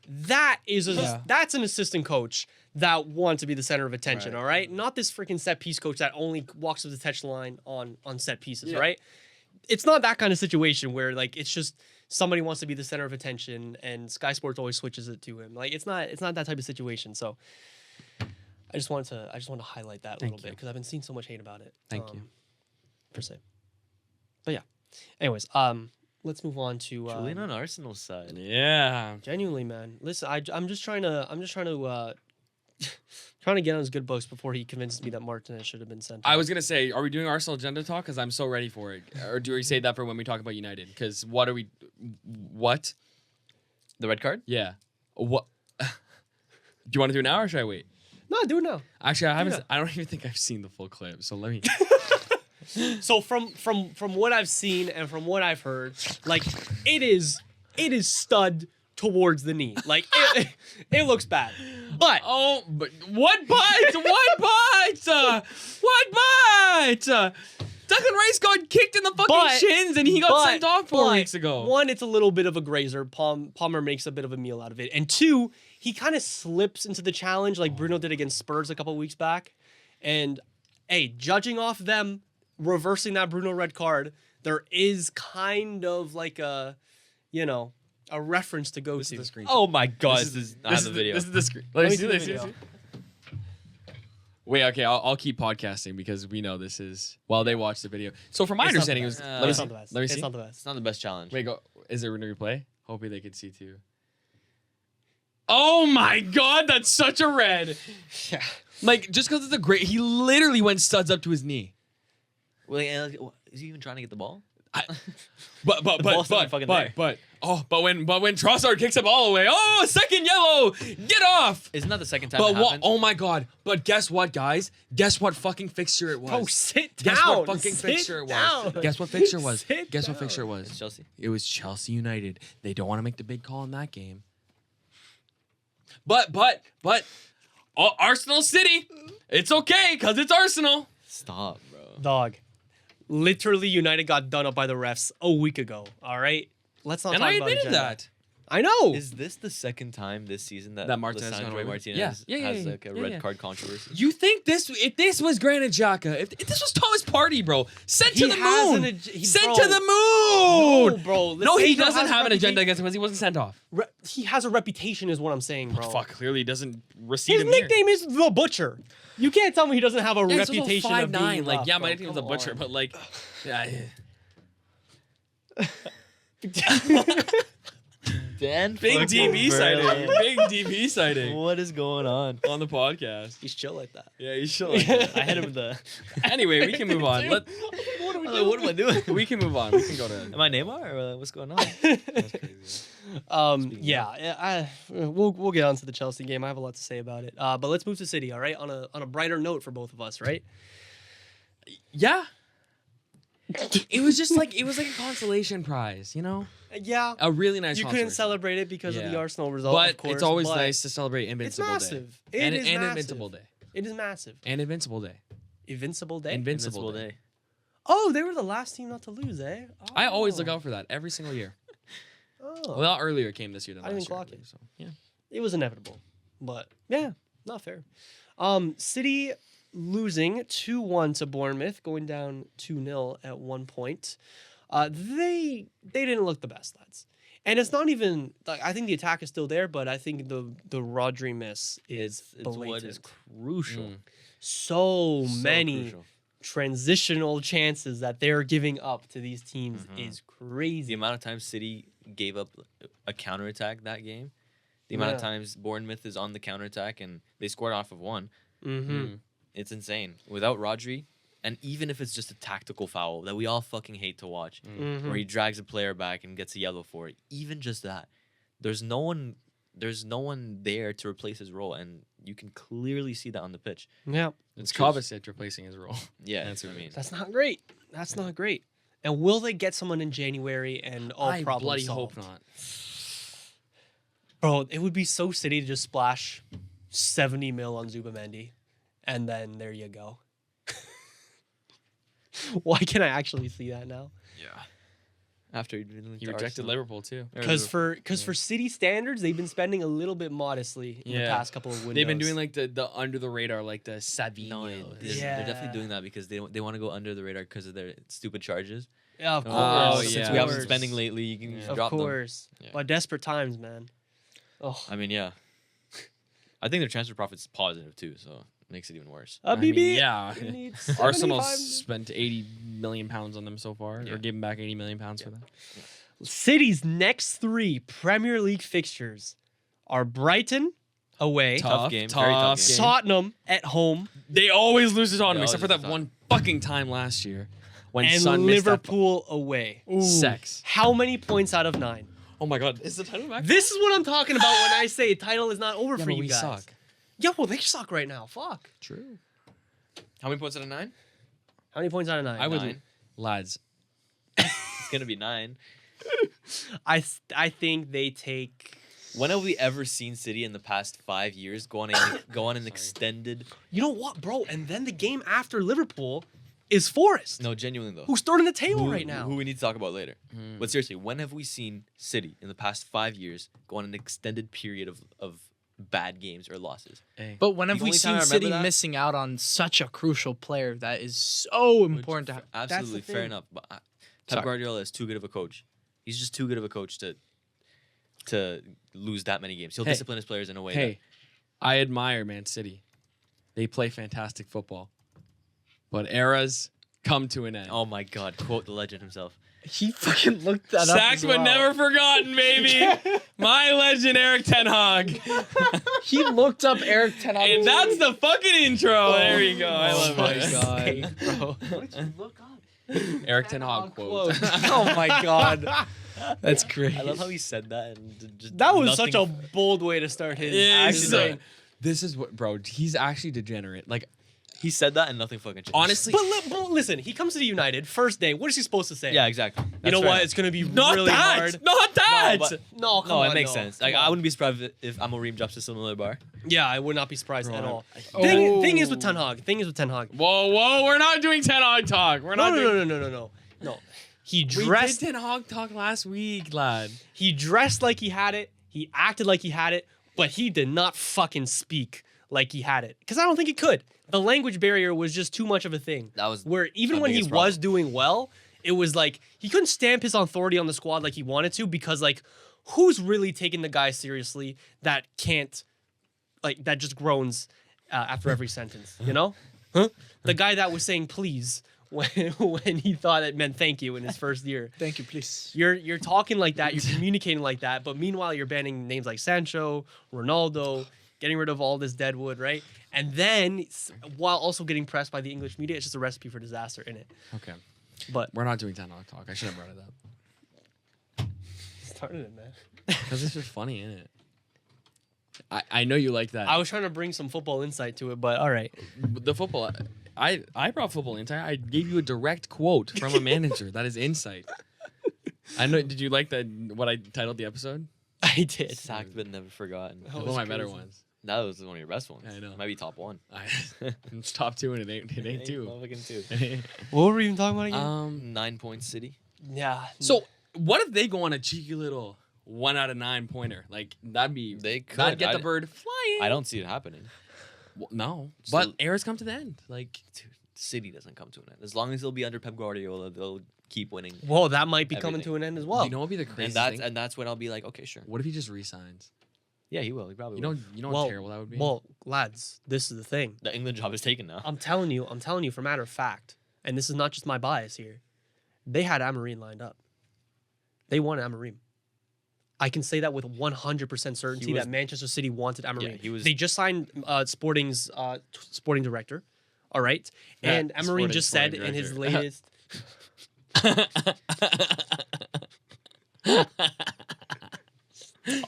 That is that's an assistant coach that wants to be the center of attention, Right. all right? Not this freaking set piece coach that only walks to the touch line on set pieces, right? It's not that kind of situation where like it's just somebody wants to be the center of attention and Sky Sports always switches it to him. Like it's not that type of situation. So I just want to highlight that a little bit because I've been seeing so much hate about it. Thank you. Per se. But yeah. Anyways, let's move on to Julian on Arsenal's side. Yeah. genuinely, man. Listen, I'm just trying to trying to get on his good books before he convinces me that Martinez should have been sent. I off. was gonna say, are we doing Arsenal agenda talk? Because I'm so ready for it. Or do we save that for when we talk about United? Because what are we? What? The red card? Yeah. What? Do you want to do it now or should I wait? No, do it now. Actually, I haven't. it. I don't even think I've seen the full clip. So let me. So from what I've seen and from what I've heard, like it is stud towards the knee. Like it looks bad. But Oh, but what bite? What bite? What bite? Declan Rice got kicked in the fucking But- shins and he got sent off 4 weeks ago. One, it's a little bit of a grazer. Palmer makes a bit of a meal out of it. And two, he kind of slips into the challenge like Bruno did against Spurs a couple weeks back. And hey, judging off them reversing that Bruno red card, there is kind of like a reference to go This to. is the screen. Oh my god, this is This is the video. This is the screen. Let me Let me see see the this. video. Wait, okay, I'll keep podcasting because we know this is while they watch the video. So from my It's not understanding, the it was. best. Let me It's see. not the best. Let me It's see. not the It's best. not the best challenge. Wait, go. Is there a replay? Hopefully they could see too. Oh my god, that's such a red. Yeah. Like just because it's a great, he literally went studs up to his knee. Wait, is he even trying to get the ball? But ball's not fucking there. when Trossard kicks the ball away, oh, second yellow, get off. Isn't that the second time But it what? happened? Oh my god! But guess what, guys? Guess what fucking fixture it was? Oh, sit down. Guess what fucking Sit fixture it was? down. Guess what fixture it was? Sit Guess what down. fixture it was? It's Chelsea. It was Chelsea United. They don't want to make the big call in that game. But Arsenal City, it's okay because it's Arsenal. Stop, bro. Dog. Literally, United got done up by the refs a week ago. All right, let's not. And talk I about admitted agenda. that. I know. Is this the second time this season that Martinez has gone Lisandro away with? Martinez Yeah, has yeah, like a yeah, red yeah. card controversy? You think if this was Granit Xhaka, if this was Thomas Partey, bro, sent He to the has moon, an ag- sent bro. to the moon. No, bro. No, he Lisandro doesn't has have an reputa- agenda against him because he wasn't sent off. He has a reputation, is what I'm saying, bro. Fuck, clearly he doesn't receive His him here. nickname is the Butcher. You can't tell me he doesn't have a Yeah, he's also reputation of 5'9". being Like, rough, yeah, bro. my nickname's the Come Butcher, on. but like, yeah. Dan Big fucking DB sighting. Berlin. Big DB sighting What is going on? on the podcast. He's chill like that. Yeah, you should. Like that. I hit him with the. Anyway, we can move on. What am I doing? We can move on. We can go to. Am I Neymar or what's going on? That's crazy. We'll get on to the Chelsea game. I have a lot to say about it. But let's move to City, all right? On a brighter note for both of us, right? Yeah. It was like a consolation prize, you know? Yeah. A really nice You consolation. couldn't celebrate it because of the Yeah. Arsenal result, But of course. it's always but nice to celebrate It's Invincible massive. Day. It and is and massive. Invincible Day. It is massive. And Invincible Day. Invincible Day? Invincible Day. Oh, they were the last team not to lose, eh? I always look Oh. out for that every single year. Oh. Well, earlier it came this year than I last didn't year. clock believe, it. So, yeah. It was inevitable. But yeah, not fair. City losing 2-1 to Bournemouth, going down 2-0 at one point. They didn't look the best, lads. And it's not even like I think the attack is still there, but I think the Rodri miss is It's what blatant. is crucial. So many crucial. transitional chances that they're giving up to these teams is The crazy. amount of times City gave up a counterattack that game, the amount of times Bournemouth is on the counterattack and they scored off of one, it's insane. Without Rodri, and even if it's just a tactical foul that we all fucking hate to watch, where he drags a player back and gets a yellow for it, even just that, there's no one there to replace his role, and you can clearly see that on the pitch. Yeah, It's Kovacic replacing his role. Yeah, That's that's what I what it mean. that's not great. That's not great. And will they get someone in January and all I problems bloody solved? hope not. Bro, it would be so City to just splash 70 mil on Zubamendi, and then there you go. Why can't I actually see that now? Yeah. After he Rejected Liverpool too. Because for City standards, they've been spending a little bit modestly in the Yeah. past couple of windows. They've been doing like the under the radar, like the Savinho. No, they're Yeah. definitely doing that because they want to go under the radar because of their stupid charges. yeah, of course. Oh, Since yeah. we haven't been Of spending course. lately, you can just Of drop them. course. Yeah. But desperate times, man. Oh, I mean, yeah. I think their transfer profit's positive too, so it makes it even worse. I mean, yeah. it needs Arsenal 75 spent 80 million pounds on them so far, Yeah. or gave them back 80 million pounds for that. City's next 3 Premier League fixtures are Brighton away, Tough game, very tough game. Tottenham at home, They always lose to Tottenham, They except for always that lose to one fucking time last year when and Son missed that Liverpool away. sex. How many points out of 9? Oh my God, is the title back? This is what I'm talking about when I say title is not over Yeah, for but you we guys. suck. Yeah, well, they suck right now. Fuck. True. How many points out of 9? How many points out of 9? I would, 9. lads. It's gonna be 9. I think they take. When have we ever seen City in the past 5 years go on an extended? You know what, bro? And then the game after Liverpool is Forest, No, genuinely though. who's third in the table Who- right now. Who we need to talk about later. But seriously, when have we seen City in the past 5 years go on an extended period of bad games or losses? Hey. But when have The we only time seen I remember City that- missing out on such a crucial player that is so important to have? Absolutely, fair thing. enough. But Pep Sorry. Guardiola is too good of a coach. He's just too good of a coach to lose that many games. He'll Hey. discipline his players in a way. Hey, I admire Man City. They play fantastic football, but eras come to an end. That, oh my God! Quote the legend himself. He fucking looked that up. Sacked as but well. never forgotten, baby. My legend, Eric Ten Hag. He looked up Eric Ten Hag. And that's the fucking intro. There you go. I love my it. God, bro. What did you look up? Eric Ten Hag quote. Oh my God, that's great. I love how he said that. And just That was nothing- such a bold way to start his. Yeah, Actually, so- no. this is what, bro. He's actually degenerate. Like, He said that and nothing fucking changed. honestly, But listen, he comes to the United first day. What is he supposed to say? yeah, exactly. You That's know fair what? enough. It's gonna be not really that. hard. Not that. but- No, come No, on, it makes no. sense. Like, Come I on. wouldn't be surprised if Amorim drops a similar bar. Yeah, I would not be surprised Bro, at all. I- Thing is with Ten Hag. Whoa, we're not doing Ten Hag talk. We're not doing. No. He We dressed. did Ten Hag talk last week, lad. He dressed like he had it. He acted like he had it, but he did not fucking speak like he had it. Because I don't think he could. The language barrier was just too much of a thing. That was Where even my when he biggest was doing well, it was like he couldn't stamp his authority on the squad like he wanted to because like who's really taking the guy seriously that can't like that just groans after every sentence, you know? Huh? The guy that was saying please when he thought it meant thank you in his first year. Thank you, please. You're talking like that, you're communicating like that, but meanwhile you're banning names like Sancho, Ronaldo, getting rid of all this deadwood, right? And then while also getting pressed by the English media, it's just a recipe for disaster in it. Okay, But we're not doing Ten Hag talk. I should have brought it up started it, man. because it's just funny, isn't it? I know you like that. I was trying to bring some football insight to it, but all right. The football. I brought football insight. I gave you a direct quote from a manager. That is insight. I know. Did you like that? What I titled the episode? I did. sacked but never forgotten. That One of was my better crazy. ones. That was one of your best ones. I know. Might be top one. It's top two and it ain't two. Motherfucking two. What were we even talking about again? 9 point City. Yeah. So what if they go on a cheeky little 1 out of 9 pointer? Like that'd be They could. that'd get I the d- bird flying. I don't see it happening. Well, no, Still- but eras come to the end. Like Dude, City doesn't come to an end. As long as they'll be under Pep Guardiola, they'll keep winning. Well, that might be coming Everything. to an end as well. You know what would be the craziest And thing? that's when I'll be like, okay, sure. What if he just resigns? Yeah, he will. He probably You will. know Well, how terrible that would be. Well, lads, this is the thing. The England job is taken now. I'm telling you, for matter of fact, and this is not just my bias here. They had Amorim lined up. They wanted Amorim. I can say that with 100% certainty was- that Manchester City wanted Amorim. he was- They just signed Sporting's sporting director. All right, Yeah, and Amorim just said sporting in his director. latest.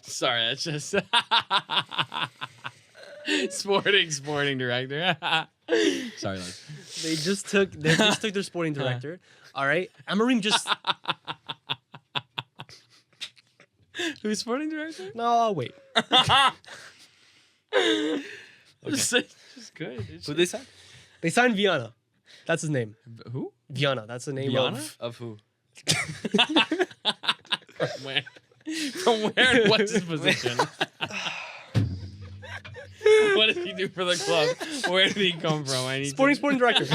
Sorry, that's just sporting director. Sorry, lad. They just took their sporting director. All right, Amorim just Who's sporting director? no wait. Just good. Who they sign? They signed Viana. That's his name. Who? Viana. That's the name Viana? Of who? From where? From where? And what's his position? What does he do for the club? Where did he come from? I need Sporting director.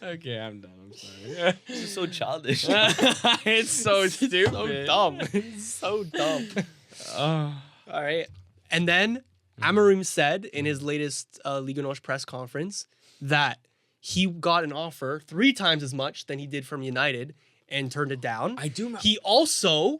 Okay, I'm done. I'm sorry. This is so childish. It's so stupid. so dumb. It's so dumb. Oh. All right. And then Amorim said in his latest Liga NOS press conference that he got an offer 3 times as much than he did from United and turned it down. I do. He also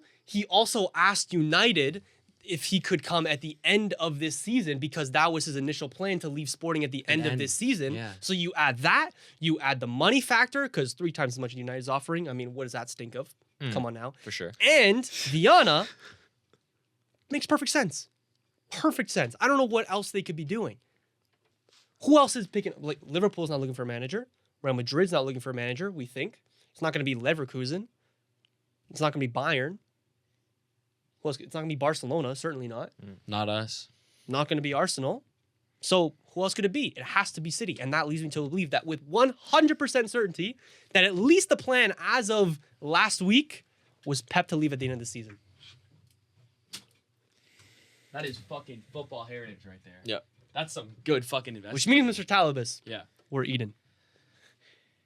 asked United if he could come at the end of this season because that was his initial plan to leave Sporting at the end of this season. Yeah. So you add that, you add the money factor because 3 times as much as United's offering. I mean, what does that stink of? Come on now. For sure. And Viana makes perfect sense. Perfect sense. I don't know what else they could be doing. Who else is picking? Like Liverpool's not looking for a manager. Real Madrid's not looking for a manager. We think it's not going to be Leverkusen. It's not going to be Bayern. Who else? It's not going to be Barcelona. Certainly not. Not us. Not going to be Arsenal. So who else could it be? It has to be City, and that leads me to believe that with 100% certainty that at least the plan as of last week was Pep to leave at the end of the season. That is fucking football heritage right there. Yep. That's some good fucking investment. Which means, Mr. Talibus, Yeah. we're eating.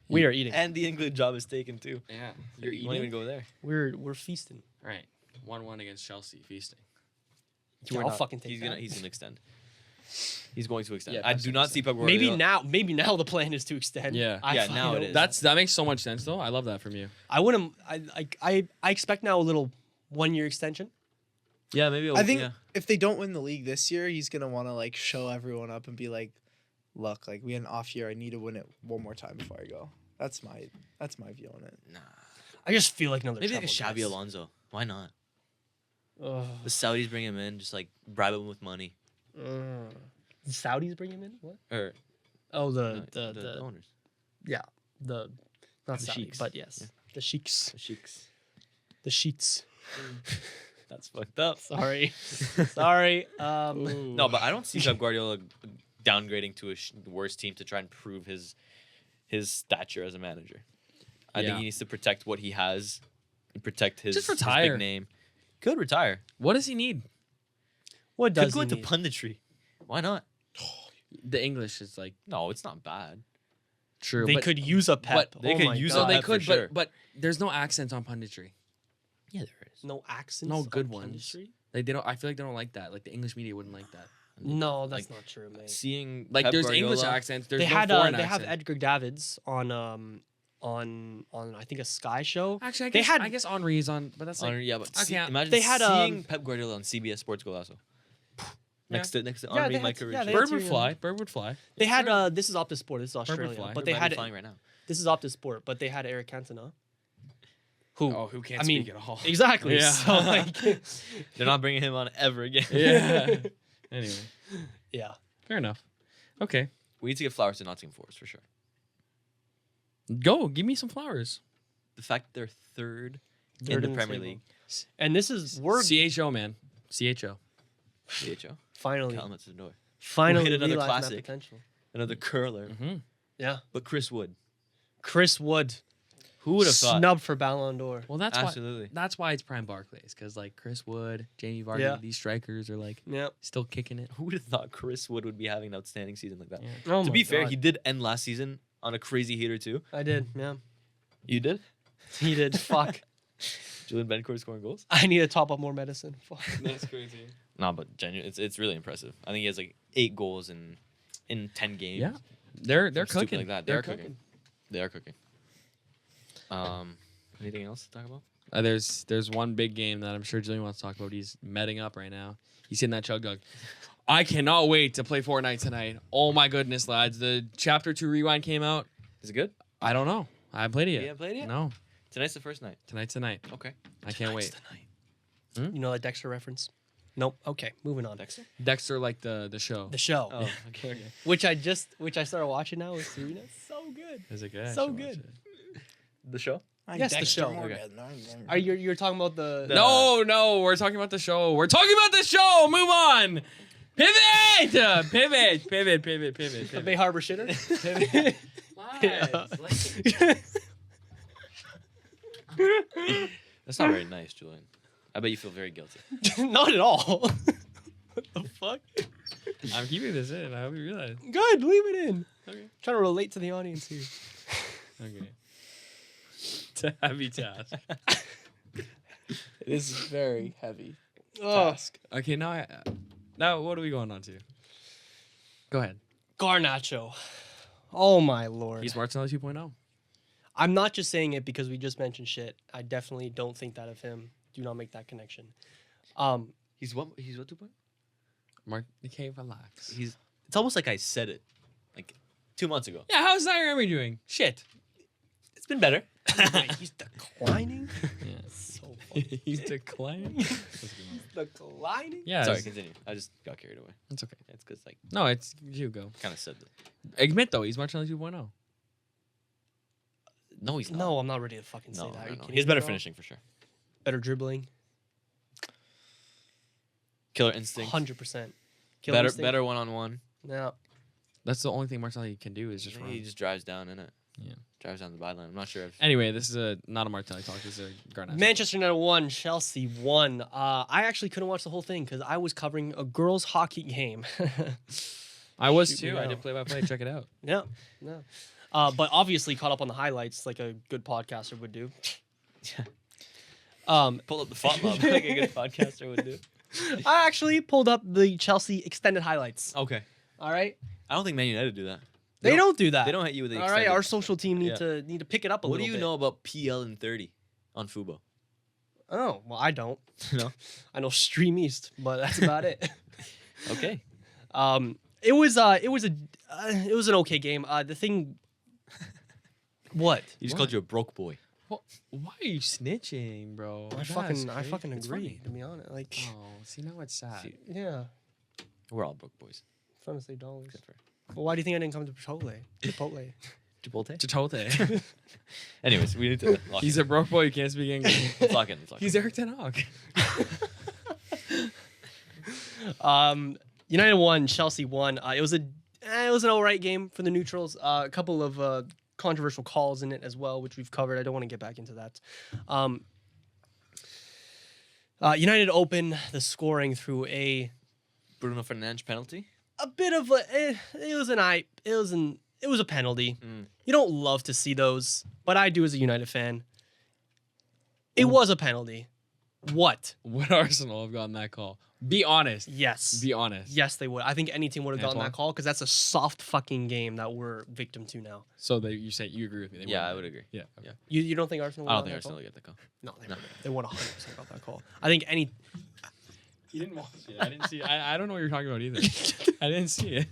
We are eating. And the England job is taken too. Yeah. You're you won't even go there. We're feasting. Right. 1-1 against Chelsea, feasting. I'll not. fucking take He's that. gonna extend. He's going to extend. Yeah, I that's do not see Pep Guardiola. Maybe now the plan is to extend. Yeah. Yeah, fucking now it hope. is. That makes so much sense though. I love that from you. I wouldn't. I expect now a little 1-year extension. Yeah, maybe. I think Yeah. if they don't win the league this year, he's gonna want to like show everyone up and be like, "Look, like we had an off year. I need to win it one more time before I go." That's my view on it. Nah. I just feel like another. Maybe like a treble, Xabi guys. Alonso. Why not? Ugh. The Saudis bring him in, just like bribe him with money. The Saudis bring him in. What? Or Oh, no, the owners. yeah the not The Saudi, sheiks. but yes, Yeah. the sheiks, The sheiks. the sheets. That's fucked up. Sorry, sorry. No, but I don't see Pep Guardiola downgrading to a worse team to try and prove his stature as a manager. I think Yeah. he needs to protect what he has and protect his, Just his retire. big name. Could retire. What does he need? what Could does go he into need? punditry. Why not? The English is like No, it's not bad. true. They but, could use a Pep. they Oh could my use a So God. they Pep for could, sure. but there's no accents on punditry. Yeah, there is. no accents. No on good ones. punditry? Like they don't. I feel like they don't like that. Like the English media wouldn't like that. No, that's Like, not true, man. Seeing Like Pep there's Guardiola, English accents. There's They no had foreign they have accent. Edgar Davids on I think a Sky show. Actually, they I guess Henri's on, but that's like yeah, but I can't- imagine They had, seeing Pep Guardiola on CBS Sports Golazo. Next to Yeah, Henri, they had- Mike yeah, Richards. they- Bird would Tyrion. fly. Bird would fly. They had this is Optus Sport. This is would Australia, fly. but They they might had be flying right now. this is Optus Sport, but they had Eric Cantona. Who? Oh, who can't I mean, speak at all? Exactly. Yeah. So like, They're not bringing him on ever again. Yeah. Anyway, yeah. fair enough. Okay, We need to give flowers to Nottingham Forest for sure. go give me some flowers. The fact that they're third Third in in the the Premier table. League. And this is we're CHO man, CHO. CHO. finally Calamus the door. finally hit another realizing that classic. potential. Another curler. Mm-hmm. Yeah. But Chris Wood. Chris Wood Who would have thought? snubbed for Ballon d'Or. Well, that's Absolutely. why. That's why it's prime Barclays, because like Chris Wood, Jamie Vardy, Yeah. these strikers are like Yeah. still kicking it. Who would have thought Chris Wood would be having an outstanding season like that? Yeah. Oh To my be fair, God. he did end last season on a crazy heater too. I did. Yeah. You did? Needed. Fuck. Julian Bencourt scoring goals. I need to top up more medicine. Fuck. That's crazy. No, but genuinely, it's really impressive. I think he has like 8 goals in 10 games. Yeah. They're Something stupid cooking like that. They are cooking. They are cooking. Anything else to talk about? There's one big game that I'm sure Julian wants to talk about. He's medding up right now. He's hitting that chug jug. I cannot wait to play Fortnite tonight. Oh my goodness, lads. The Chapter 2 Rewind came out. Is it good? I don't know. I haven't played it yet. You haven't played it yet? No. Tonight's the first night. Tonight's the night. Okay. I can't wait. You know that Dexter reference? Nope. Okay, moving on. Dexter? Dexter, like the show. The show, Oh, okay. which I started watching now with Serena. So good. Is it good? I So should watch good. it. The show? Yes, the show. Are you're talking about the? No, we're talking about the show. We're talking about the show. Move on. Pivot. Pivot. The Bay Harbor shitter? That's not very nice, Julian. I bet you feel very guilty. Not at all. What the fuck? I'm keeping this in. I hope you realize. Good, leave it in. Okay. Trying to relate to the audience here. Okay. It's a heavy task. It is very heavy. Oh, Okay, now what are we going on to? Go ahead. Garnacho. Oh my lord. He's Martinelli 2.0. I'm not just saying it because we just mentioned shit. I definitely don't think that of him. Do not make that connection. He's what 2 point? Mark, okay, relax. It's almost like I said it like 2 months ago. Yeah, how's Zaire Emery doing? Shit. It's been better. Wait, he's declining? Yeah. So funny. He's declining. Declining? Yeah. Sorry, continue. I just got carried away. It's okay. It's because like No, it's you go. kind of said that. Admit though, he's Martinelli 2.0. No, he's not. No, I'm not ready to fucking say No, that. Are no, you no. kidding He's me, better bro? finishing for sure. Better dribbling. Killer instinct. 100%. Better one-on-one. No. That's the only thing Martinelli can do is just run. He just drives down in it. Yeah. Drives down the byline. I'm not sure if Anyway, this is not a Martinelli talk. This is a Garnacho. Manchester United won. Chelsea won. I actually couldn't watch the whole thing because I was covering a girls' hockey game. I was Shoot me too. I down. did play-by-play. Check it out. Yeah. But obviously caught up on the highlights like a good podcaster would do. pull up the font log like a good podcaster would do. I actually pulled up the Chelsea extended highlights. Okay. All right. I don't think Man United do that. They don't do that. They don't hit you with the All right. extended. Our social team need Yeah. to pick it up a What do little you bit. know about PL and 30 on Fubo? Oh well, I don't. No. I know Stream East, but that's about it. Okay. It was an okay game. The thing. What? He just What? called you a broke boy. Well, why are you snitching, bro? I That's fucking crazy. It's agree. funny. To be honest, like, Oh, see now it's sad. See, yeah, we're all broke boys. fun to say dollars. Except for Well, why do you think I didn't come to Chipotle? Chipotle. Chipotle. Chipotle. Anyways, we need to lock He's in. a broke boy. You can't speak English. Let's lock in. Let's lock in. He's Eric Ten Hag. United won. Chelsea won. It was an alright game for the neutrals. A couple of controversial calls in it as well, which we've covered. I don't want to get back into that. United opened the scoring through a Bruno Fernandes penalty. bit of a. It was a penalty. Mm. You don't love to see those, but I do as a United fan. It was a penalty. What? Would Arsenal have gotten that call? Be honest. Yes. Be honest. Yes, they would. I think any team would have gotten Antoine? that call because that's a soft fucking game that we're victim to now. So you say you agree with me? They Yeah, wouldn't I have. would agree. Yeah. Okay. You don't think Arsenal? I Would don't think have Arsenal gotten will get the call. that call? No, No. they would 100% got that call. I think any. You didn't watch it. I didn't see. I don't know what you're talking about either. I didn't see it.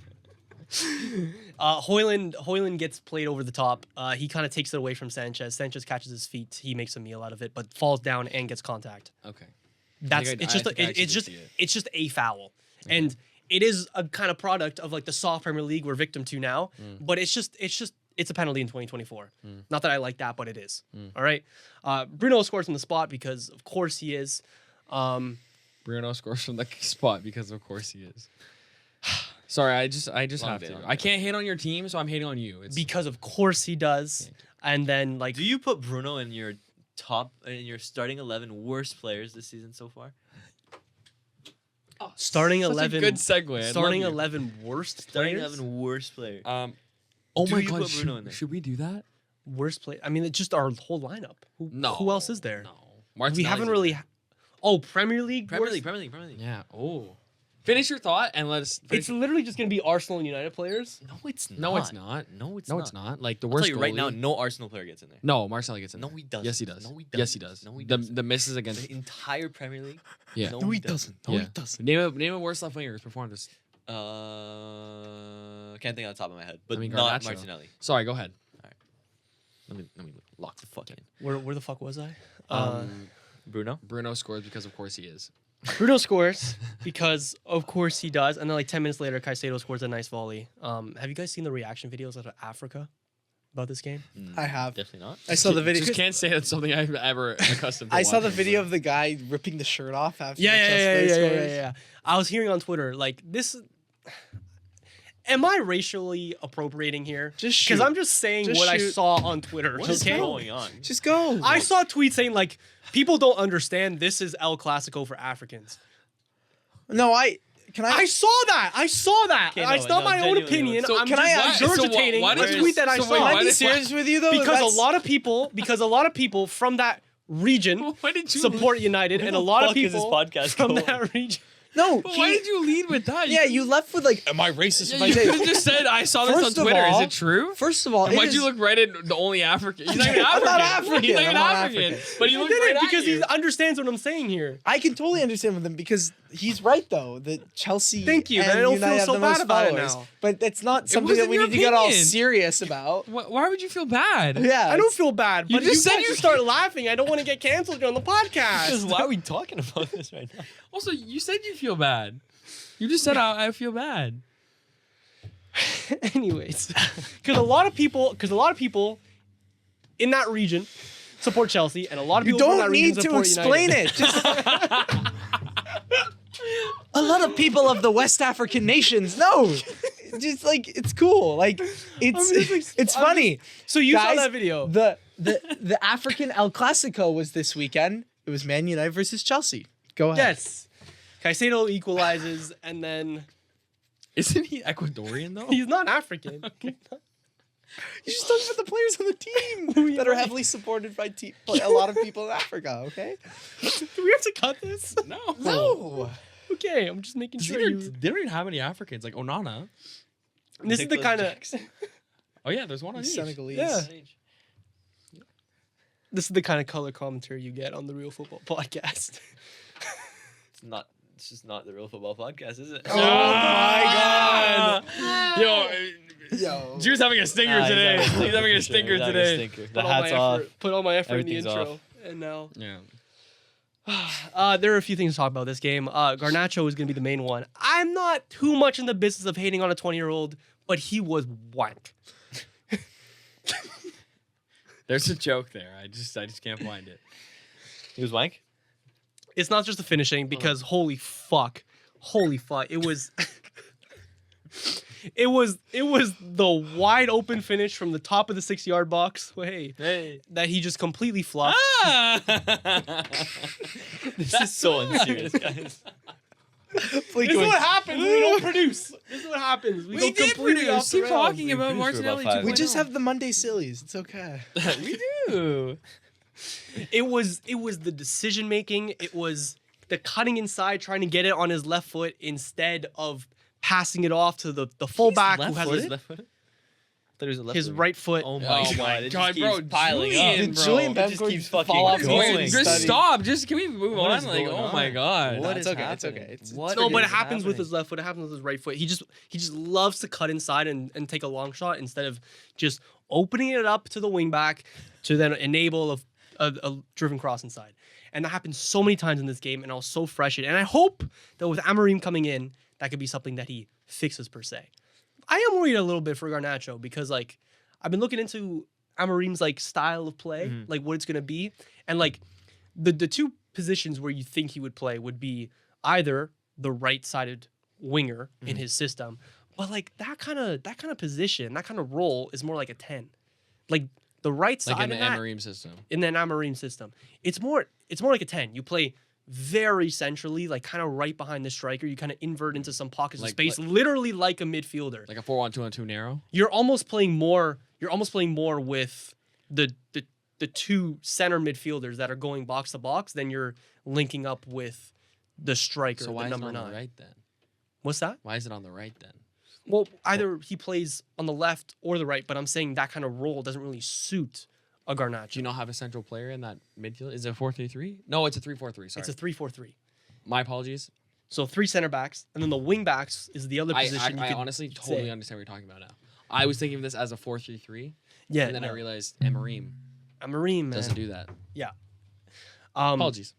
Hoyland gets played over the top. He kind of takes it away from Sanchez. Sanchez catches his feet. He makes a meal out of it, but falls down and gets contact. Okay. That's think I- it's I just think I actually it's did just see it. it's just a foul, and it is a kind of product of like the soft Premier League we're victim to now. But it's a penalty in 2024. Not that I like that, but it is. All right. Bruno scores from the spot because of course he is. Bruno scores from the spot because of course he is. Sorry, I just Long have day, to. long I day. can't hate on your team, so I'm hating on you. It's Because of course he does. And then like Do you put Bruno in your starting 11 worst players this season so far? starting such 11 a good segue. I'd starting love you. 11 worst Starting players? 11 worst players. Oh Do my you god, put Bruno in there? should we do that? worst play. I mean, it's just our whole lineup. Who else is there? No. We Martinelli's haven't in really. there. Premier League. Premier worst? League, Premier League, Premier League. Yeah. Oh. Finish your thought and let us. It's literally just gonna be Arsenal and United players. No, it's not. No, it's not. No, it's No, not. it's not. Like the I'll worst. tell you right now, goalie- no Arsenal player gets in there. No, Marcelo gets in. No, there. he doesn't. Yes, he does. No, he Yes, he doesn't. does. No, he the doesn't. the misses against. The entire Premier League. Yeah. No, he doesn't. No, Yeah. he doesn't. Name a worst left winger who's performed this. Can't think on the top of my head, but I mean, not Garnacho. Martinelli. Sorry, go ahead. Let me lock the fuck in. Where the fuck was I? Bruno. Bruno scores because of course he is. Bruno scores because of course he does, and then like 10 minutes later, Caicedo scores a nice volley. Have you guys seen the reaction videos out of Africa about this game? I have. Definitely not. I saw the video. Just can't say that's something I've ever accustomed to. I saw the watching, video but- of the guy ripping the shirt off after Yeah, the yeah, Chelsea yeah, player yeah, scores. yeah. I was hearing on Twitter like this. Am I racially appropriating here? Just because shoot. I'm just saying Just what I shoot. saw on Twitter. What is okay? going on? Just go. I saw tweets saying like people don't understand this is El Clasico for Africans. No, I saw that. I saw that. Okay, It's no, not my own genuinely, opinion. so I'm can just I ask- regurgitating why a did you- tweet that I so saw. wait, Can I why be did- serious with you though? because That's- a lot of people from that region Why did you support United, and a the lot of fuck is this people podcast from going? that region. No, But why did you lead with that? Yeah, you left with like, am I racist? Yeah, if I you say could have just said I saw this First on of Twitter. all- Is it true? First of all, And it why'd is- you look right at the only African? He's not even I'm African. not African. He's not even I'm not African. African. But he He looked did right it at because you. he understands what I'm saying here. I can totally understand with him because he's right though. That Chelsea Thank you, and man. I don't United feel have so the bad most about it followers. now. But that's not something wasn't that we your need to get all opinion. serious about. Why would you feel bad? Yeah, I don't feel bad, You but just you said guys you- should start laughing. I don't want to get canceled on the podcast. Because why are we talking about this right now? Also, you said you feel bad. You just said I feel bad. Anyways, because a lot of people in that region support Chelsea, and a lot of You people from that don't region need to support explain United. it. Just a lot of people of the West African nations. No, just like it's cool. Like it's funny. So you Guys, saw that video. The African El Clasico was this weekend. It was Man United versus Chelsea. Go ahead. Yes, Caicedo equalizes, and then Isn't he Ecuadorian though? he's not African. You just talking about the players on the team that are heavily supported by a lot of people in Africa. Okay. Do we have to cut this? No. No. Okay, I'm just making sure They you. don't even have any Africans like Onana. This is the Nicholas kind of. Jackson. Oh yeah, there's one on each. Senegalese. Yeah. This is the kind of color commentary you get on the Real Football Podcast. It's just not the Real Football Podcast, is it? Oh my God. Yo, Drew's having a stinger He's today. having He's having a for sure. stinker He's having a today. stinker. The Put all my hat's off. effort- Put all my effort in the Everything's intro, off. and now. Yeah. There are a few things to talk about this game. Garnacho is going to be the main one. I'm not too much in the business of hating on a 20-year-old, but he was wank. There's a joke there. I just can't find it. He was wank? It's not just the finishing because holy fuck, it was. It was the wide open finish from the top of the 6-yard box. Hey. That he just completely fluffed. This is so unserious, guys. This is what happens when we don't produce. This is what happens. We go completely off the Keep rails. talking about We produced for Martinelli. about 5 We 2.0. just have the Monday sillies. It's okay. We do. It was the decision making. It was the cutting inside, trying to get it on his left foot instead of passing it off to the fullback who has left-footed? I thought he was a left his right foot. Oh Oh my my god! It God, just bro, keeps piling Julian, up. Did bro. Julian It just Bamford keeps fucking fall off his going. wing Just study? stop. Just can we move What on? is Like, going oh my on? god. What it's is okay, it's happening? okay. It's What No, but it is happens with happening? his left foot. It happens with his right foot. He just loves to cut inside and take a long shot instead of just opening it up to the wing back to then enable a driven cross inside. And that happened so many times in this game, and I was so frustrated. And I hope that with Amorim coming in, that could be something that he fixes per se. I am worried a little bit for Garnacho because like I've been looking into Amorim's like style of play, like what it's gonna be, and like the two positions where you think he would play would be either the right-sided winger in his system, but like that kind of position, that kind of role is more like a 10, like the right side Like in the of that, Amorim system. in the Amorim system. It's more like a 10. You play very centrally, like kind of right behind the striker. You kind of invert into some pockets of Like- space, literally like a midfielder. Like a 4-1-2-1-2 narrow. You're almost playing more with the two center midfielders that are going box to box, then you're linking up with the striker, So why the is it number on 9. the right then? What's that? Why is it on the right then? Well, either he plays on the left or the right, but I'm saying that kind of role doesn't really suit a Garnacho. Do you not have a central player in that midfield? Is it a 4-3-3? No, it's a 3-4-3. Sorry. It's a 3-4-3. My apologies. So 3 center backs, and then the wing backs is the other position. I you could honestly say. totally understand what you're talking about now. I was thinking of this as a 4-3-3, Yeah, and then I no. realized Emery Amorim, man. doesn't do that. Apologies. Apologies.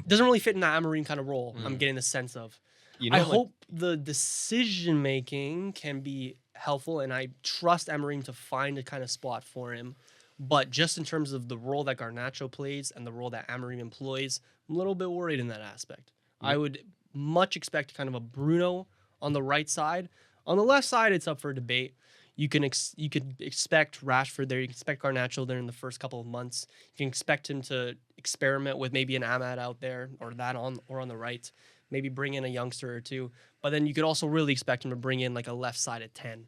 Doesn't really fit in that Amorim kind of role. I'm Mm. getting the sense of. You know, I like, hope the decision making can be helpful, and I trust Amorim to find a kind of spot for him. But just in terms of the role that Garnacho plays and the role that Amorim employs, I'm a little bit worried in that aspect. I would much expect kind of a Bruno on the right side. On the left side, it's up for debate. You can expect Rashford there. You can expect Garnacho there in the first couple of months. You can expect him to experiment with maybe an Ahmad out there or on the right. Maybe bring in a youngster or two. But then you could also really expect him to bring in like a left side at 10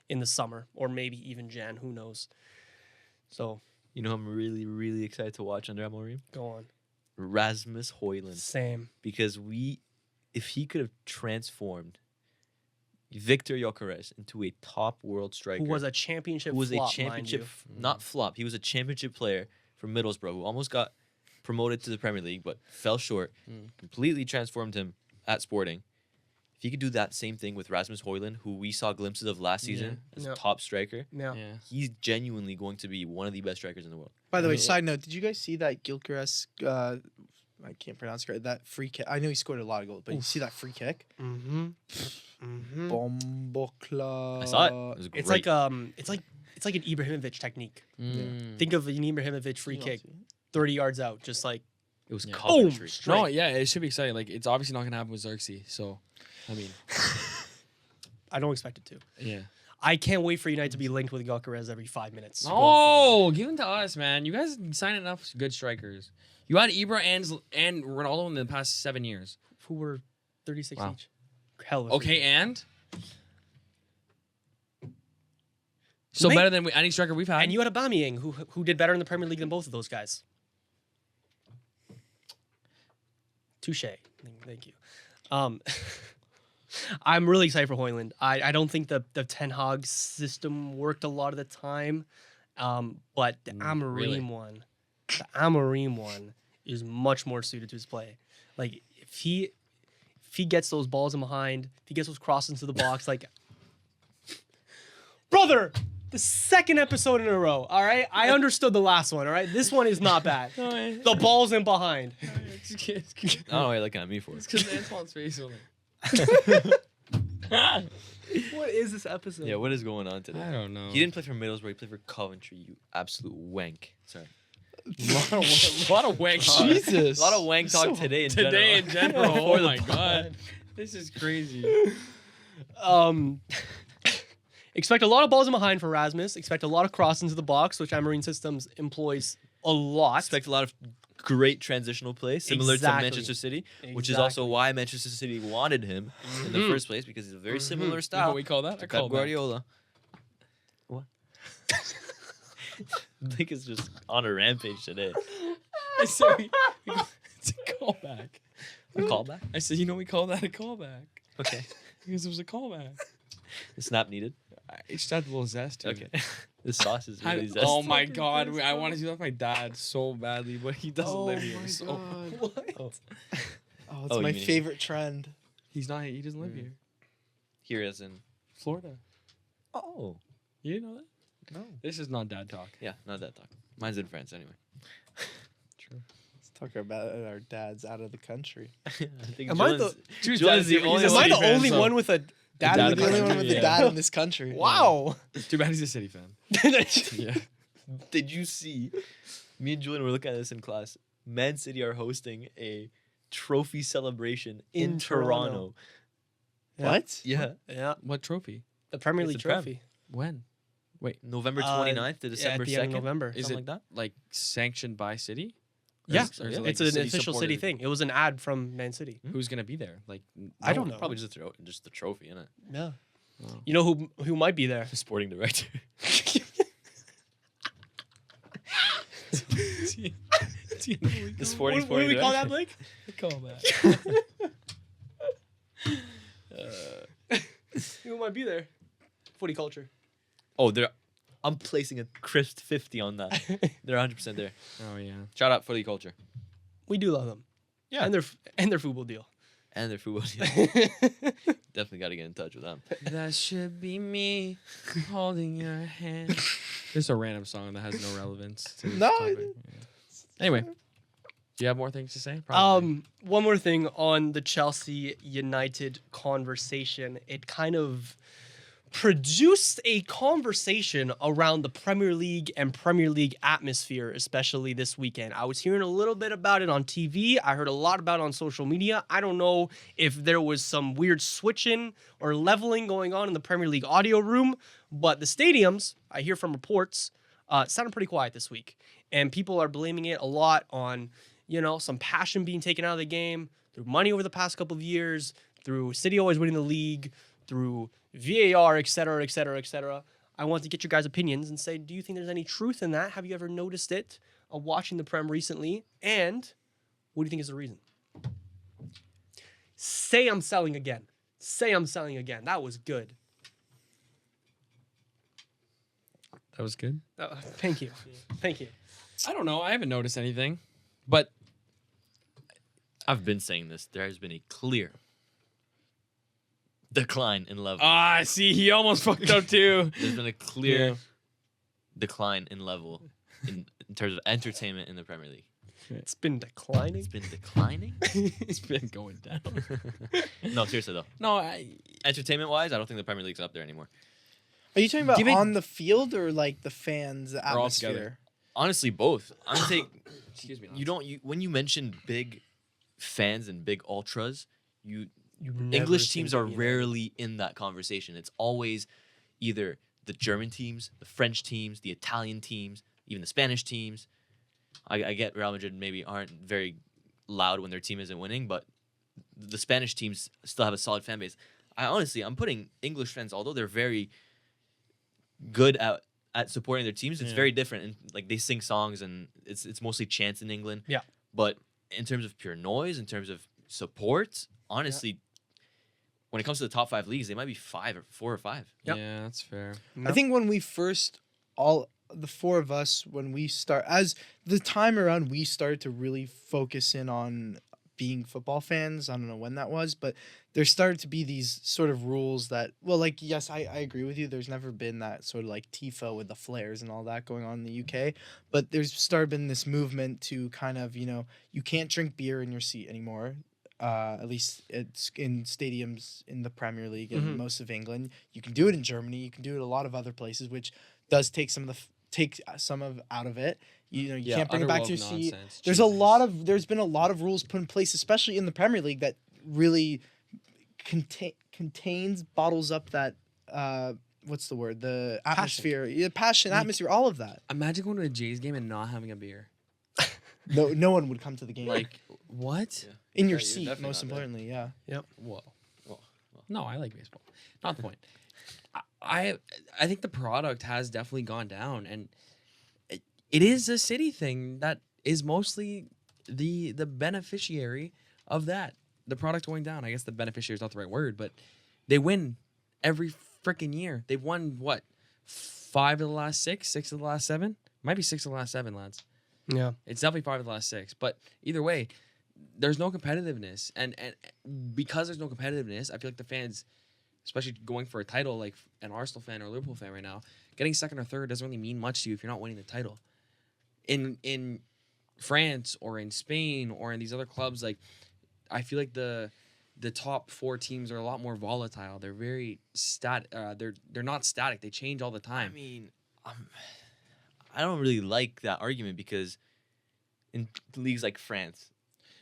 in the summer or maybe even Jan. Who knows? So you know, I'm really, really excited to watch under Amorim. go on. Rasmus Højlund, Same. because if he could have transformed Victor Gyökeres into a top world striker, Who was a championship who was flop, a championship, mind you. not flop, he was a championship player for Middlesbrough, who almost got promoted to the Premier League, but fell short. Completely transformed him at Sporting. If he could do that same thing with Rasmus Højlund, who we saw glimpses of last season as Yeah. a top striker, Yeah. Yeah. he's genuinely going to be one of the best strikers in the world. By the way, Yeah. side note, did you guys see that Gilchrist? I can't pronounce it right. That free kick. I know he scored a lot of goals, but you see that free kick? Mm-hmm. Mm-hmm. Bombokla. I saw it. It was great. It's like an Ibrahimovic technique. Mm. Think of an Ibrahimovic free kick, 30 yards out, just like It was Yeah. Coventry. straight. No, yeah, it should be exciting. Like, it's obviously not going to happen with Xerxes. So, I mean, I don't expect it to. yeah. I can't wait for United to be linked with Gyökeres every 5 minutes. Oh, give them to us, man. You guys signed enough good strikers. You had Ibra and Ronaldo in the past 7 years. Who were 36 Wow. each. Hell of a Okay, free kick. and? So Mate- better than any striker we've had. And you had Aubameyang, who did better in the Premier League than both of those guys. Touche. Thank you. I'm really excited for Højlund. I don't think the Ten Hag system worked a lot of the time, but the Amorim really? one is much more suited to his play. Like if he gets those balls in behind, if he gets those crosses into the box, like brother. The second episode in a row, all right? I understood the last one, all right? This one is not bad. The ball's in behind. I don't know what you're looking at me for. because Antoine's face on What is this episode? Yeah, what is going on today? I don't know. He didn't play for Middlesbrough. He played for Coventry. You absolute wank. Sorry. A lot of wank talk. Jesus. A lot of wank talk today in Today in general. Before Oh the my pod. god. This is crazy. Expect a lot of balls in behind for Rasmus. Expect a lot of cross into the box, which Amorim Systems employs a lot. Expect a lot of great transitional play, similar Exactly. to Manchester City, which is also Exactly. why Manchester City wanted him in the first place, because he's a very similar You know style what we call that? to I call Pep that. Guardiola. What? Nick is just on a rampage today. I said it's a callback. A callback? I said, you know, we call that a callback Okay. because it was a callback. The snap needed. It just had a little zest to Okay. it. The sauce is really zesty. Oh my god, I want to do that with my dad so badly, but he doesn't live here. So What? Oh. Oh, it's Oh, my you mean- favorite trend. he's not. He doesn't live here. Here as in. Florida. Oh. You didn't know that? No. This is not dad talk. Yeah, not that talk. Mine's in France anyway. True. Let's talk about our dads out of the country. I think Am I Julian's- Choose Julian's the he's a only Am I City the fan, only so- one with a dad dad in in the The only one country? with a Yeah. dad in this country. Wow. Too bad he's a City fan. Yeah. Did you see? Me and Julian were looking at this in class. Man City are hosting a trophy celebration in In Toronto. Toronto. What? Yeah. Yeah. What trophy? The Premier It's League the Prem. trophy. When? November Uh, 29th to Yeah, December at the end 2nd. of November. Is Something it like that? like sanctioned by City? Or Yeah, is it- or is yeah. it like It's an City official City supported? thing. It was an ad from Man City. Who's gonna be there? Like I don't know. Probably just the trophy, innit? Yeah. Oh. You know who might be there? The sporting director. The sporting What do we call that, direction. Blake? Call that. Who might be there? Footy culture. Oh, I'm placing a crisp 50 on that. They're 100% there. Oh yeah. Shout out footy culture We do love them. Yeah. And their football deal. and their football team. Definitely got to get in touch with them. That should be me holding your hand. Just a random song that has no relevance to this No, topic. Yeah. Anyway, do you have more things to say? One more thing on the Chelsea United conversation. It kind of produced a conversation around the Premier League and Premier League atmosphere, especially this weekend. I was hearing a little bit about it on TV. I heard a lot about it on social media. I don't know if there was some weird switching or leveling going on in the Premier League audio room, but the stadiums, I hear from reports, sounded pretty quiet this week. And people are blaming it a lot on, some passion being taken out of the game through money over the past couple of years, through City always winning the league, through VAR, et cetera, et cetera, et cetera. I want to get your guys' opinions and say, do you think there's any truth in that? Have you ever noticed it watching the Prem recently? And what do you think is the reason? Say I'm selling again. Say I'm selling again. That was good. That was good. Thank you. Thank you. I don't know. I haven't noticed anything, but I've been saying this. There has been a clear decline in level. see, he almost fucked up too. There's been a clear Yeah. decline in level in terms of entertainment in the Premier League. It's been declining. It's been declining? It's been going down. No, seriously though. No, Entertainment-wise, I don't think the Premier League's up there anymore. Are you talking about Give it- on the field or like the fans' all together. atmosphere? Honestly, both. I'm gonna take. excuse me. When you mention big fans and big ultras, You never English think teams of are United. rarely in that conversation. It's always either the German teams, the French teams, the Italian teams, even the Spanish teams. I get Real Madrid maybe aren't very loud when their team isn't winning, but the Spanish teams still have a solid fan base. I'm putting English fans, although they're very good at supporting their teams, it's Yeah. very different. And like they sing songs, and it's mostly chants in England. Yeah. But in terms of pure noise, in terms of support, honestly, when it comes to the top 5 leagues, they might be 4 or 5. Yep. Yeah, that's fair. I think when we first, all the four of us, when we start, as the time around, we started to really focus in on being football fans. I don't know when that was, but there started to be these sort of rules that, well, like, yes, I agree with you. There's never been that sort of like TIFO with the flares and all that going on in the UK, but there's started been this movement to kind of, you can't drink beer in your seat anymore. At least it's in stadiums in the Premier League and Mhm. most of England. You can do it in Germany. You can do it a lot of other places, which does take some of out of it. You can't bring it back to your seat. There's been a lot of rules put in place, especially in the Premier League, that really bottles up that what's the word? The atmosphere, passion, atmosphere, all of that. Imagine going to a Jays game and not having a beer. No one would come to the game. Like what? Yeah. in your Yeah, you're seat, definitely most not there. importantly, yeah. Whoa. Well, No, I like baseball. Not the point. I think the product has definitely gone down, and it is a city thing that is mostly the beneficiary of that. The product going down. I guess the beneficiary is not the right word, but they win every freaking year. They've won what? 5 of the last 6, 6 of the last 7? Might be 6 of the last 7, lads. Yeah. It's definitely 5 of the last 6. But either way, there's no competitiveness. And because there's no competitiveness, I feel like the fans, especially going for a title like an Arsenal fan or a Liverpool fan right now, getting second or third doesn't really mean much to you if you're not winning the title. In France or in Spain or in these other clubs, like I feel like the top 4 teams are a lot more volatile. They're very they're not static. They change all the I time. mean, I don't really like that argument because in leagues like France,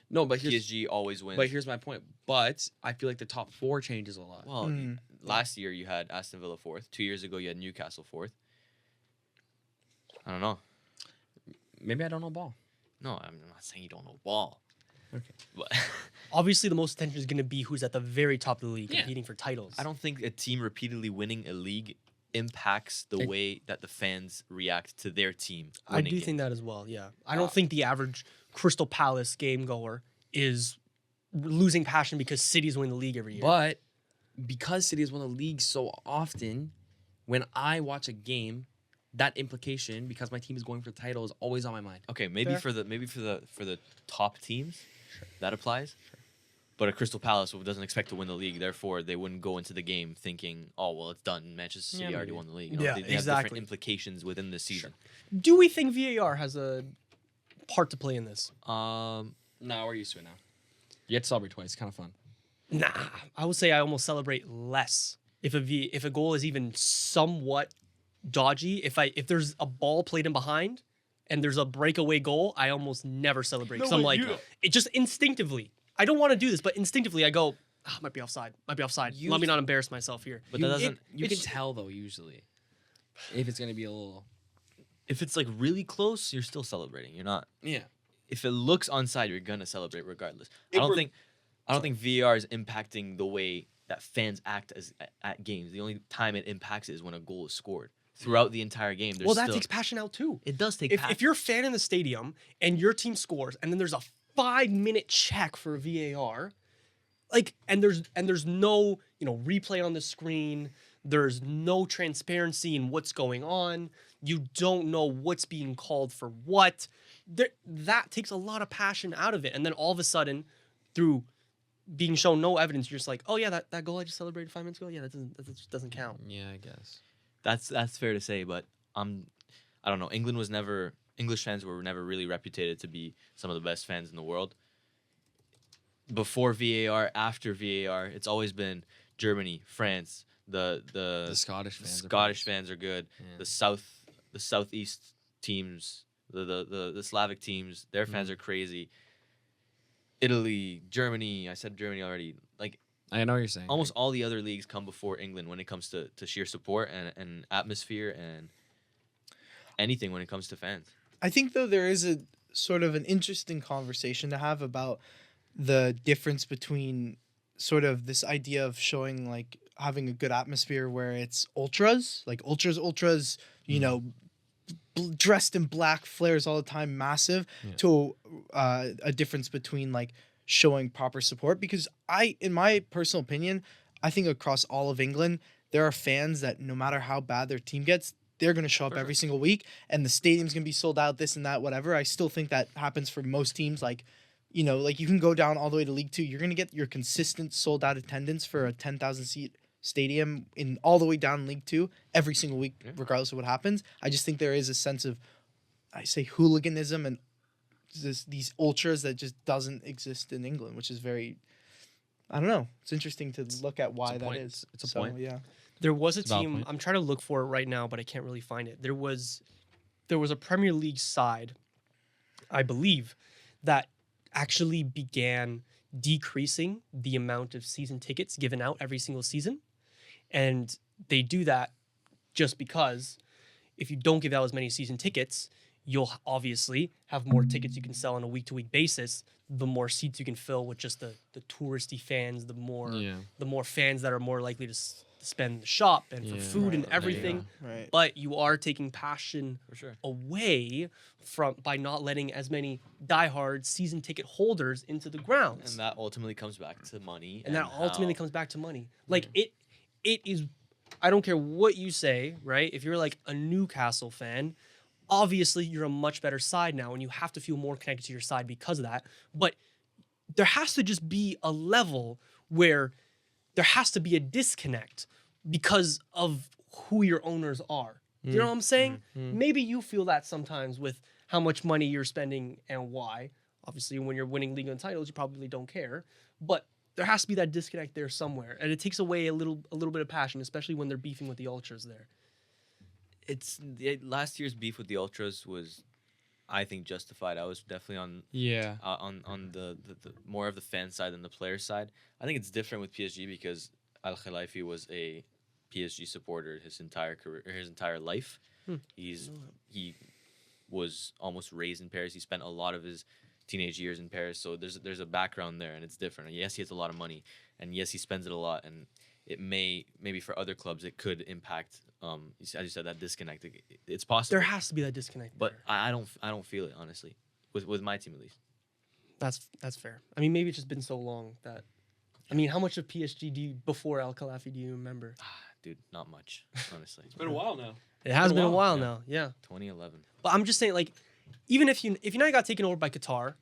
No, but here's PSG always wins. But here's my point. But I feel like the top 4 changes a lot. Well, Mm. last year you had Aston Villa 4th. 2 years ago you had Newcastle 4th. I don't know. Maybe I don't know ball. No, I'm not saying you don't know ball. Okay. But Obviously, the most attention is going to be who's at the very top of the league Yeah. competing for titles. I don't think a team repeatedly winning a league impacts the It- way that the fans react to their team. I winning do games. think that as well. Yeah, I don't think the average Crystal Palace game goer is losing passion because City's winning the league every year. But because City has won the league so often, when I watch a game, that implication, because my team is going for the title, is always on my mind. Okay, maybe Fair. for the top teams, that applies. But a Crystal Palace who doesn't expect to win the league, therefore they wouldn't go into the game thinking, "Oh, well, it's done. Manchester City Yeah, already maybe. won the league." Yeah, they have exactly. different implications within the season. Do we think VAR has a part to play in this? No, we're used to it now. You get to celebrate twice. It's kind of fun. Nah, I would say I almost celebrate less if a goal is even somewhat dodgy. If there's a ball played in behind and there's a breakaway goal, I almost never celebrate. No, So I'm but like, you- it just instinctively. I don't want to do this, but instinctively I go, might be offside. Might be offside. You- Let me not embarrass myself here. But that doesn't. You can it's- tell though usually if it's gonna be a little. If it's like really close, you're still celebrating. You're not. Yeah. If it looks onside, you're gonna celebrate regardless. It I don't were- think VAR is impacting the way that fans act at games. The only time it impacts it is when a goal is scored. Throughout the entire game, there's Well, that still, takes passion out too. it does take. If you're a fan in the stadium and your team scores and then there's a 5-minute check for VAR, and there's no replay on the screen, there's no transparency in what's going on, you don't know what's being called for what, that takes a lot of passion out of it. And then all of a sudden, through being shown no evidence, you're just like, oh yeah, that goal I just celebrated 5 minutes ago, yeah, that just doesn't count. Yeah, I guess. That's fair to say, but I don't know. English fans were never really reputed to be some of the best fans in the world. Before VAR, after VAR, it's always been Germany, France, the Scottish fans. Scottish fans are good. Yeah. The southeast teams, the Slavic teams, their fans are crazy. Italy, Germany, I said Germany already. Like I know what you're saying. almost all the other leagues come before England when it comes to sheer support and atmosphere and anything when it comes to fans. I think though there is a sort of an interesting conversation to have about the difference between sort of this idea of showing like having a good atmosphere where it's ultras, dressed in black, flares all the time, massive, to a difference between like showing proper support. Because in my personal opinion, I think across all of England, there are fans that no matter how bad their team gets, they're going to show up every single week and the stadium's going to be sold out, this and that, whatever. I still think that happens for most teams. Like you can go down all the way to League Two. You're going to get your consistent sold out attendance for a 10,000 seat stadium in all the way down in League Two every single week, regardless of what happens. I just think there is a sense of, I say, hooliganism and these ultras that just doesn't exist in England, which is very, I don't know. It's interesting to look at why that point. is. It's a So, point. Yeah. There was a It's a valid team. point. I'm trying to look for it right now, but I can't really find it. There was a Premier League side, I believe, that actually began decreasing the amount of season tickets given out every single season, and they do that just because if you don't give out as many season tickets, you'll obviously have more tickets you can sell on a week-to-week basis. The more seats you can fill with just the touristy fans, the more fans that are more likely to spend in the shop and for Yeah. food and Right, everything. Right. But you are taking passion For sure. away by not letting as many diehard season ticket holders into the grounds. And that ultimately comes back to money. And that ultimately comes back to money. Like it is, I don't care what you say, right? If you're like a Newcastle fan, obviously you're a much better side now and you have to feel more connected to your side because of that. But there has to just be a level where there has to be a disconnect because of who your owners are. You know what I'm saying? Maybe you feel that sometimes with how much money you're spending and why. Obviously, when you're winning league and titles, you probably don't care. But there has to be that disconnect there somewhere, and it takes away a little bit of passion, especially when they're beefing with the ultras there. Last year's beef with the ultras was, I think, justified. I was definitely on the more of the fan side than the player side. I think it's different with PSG because Al Khalifi was a PSG supporter his entire career, his entire life. He was almost raised in Paris. He spent a lot of his teenage years in Paris, so there's a background there, and it's different. Yes, he has a lot of money, and yes, he spends it a lot, and it maybe for other clubs it could impact as you said, that disconnect. It's possible. There has to be that disconnect. But there. I don't feel it, honestly, with my team at least. That's fair. I mean, maybe it's just been so long that. I mean, how much of PSG before Al Khelafi do you remember? Dude, not much, honestly. It's been a while now. It has been a while yeah. now. Yeah. 2011. But I'm just saying, like, even if you now got taken over by Qatar,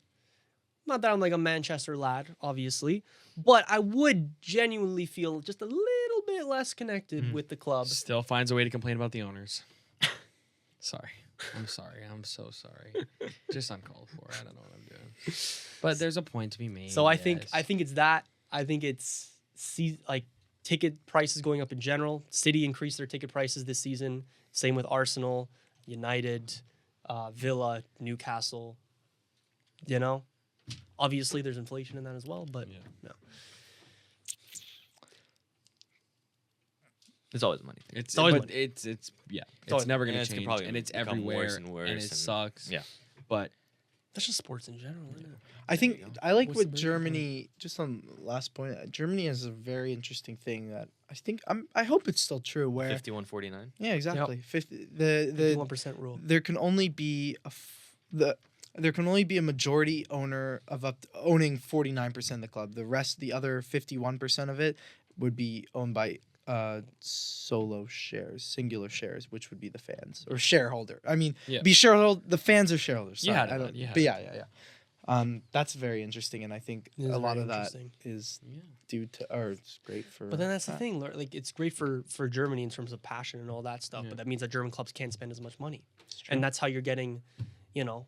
not that I'm like a Manchester lad, obviously, but I would genuinely feel just a little bit less connected with the club. Still finds a way to complain about the owners. Sorry. I'm sorry. I'm so sorry. Just uncalled for. I don't know what I'm doing. But there's a point to be made. So I think yes. it's that. I think it's like ticket prices going up in general. City increased their ticket prices this season. Same with Arsenal, United, Villa, Newcastle. You know, obviously there's inflation in that as well, but no. It's always a money thing. It's always but money. it's always- never and gonna it's change, probably and it's become everywhere, worse and worse, and it and- sucks. Yeah. But That's just sports in general, isn't it? I think you go. I like What's with the breaking Germany. Just on the last point, Germany has a very interesting thing that I hope it's still true. Where 51-49. yeah, exactly. 50, 51% rule. there can only be there can only be a majority owner of owning 49% of the club. The rest, the other 51% of it, would be owned by singular shares, which would be the fans or shareholder. I mean, Yeah. be shareholder. The fans are shareholders. You Sorry, had it, I man, don't. you had But it. yeah. That's very interesting, and I think It is a lot very of that interesting. is yeah. due to, or it's great for. But then that's the thing, like it's great for Germany in terms of passion and all that stuff. Yeah. But that means that German clubs can't spend as much money, It's true. and that's how you're getting, you know,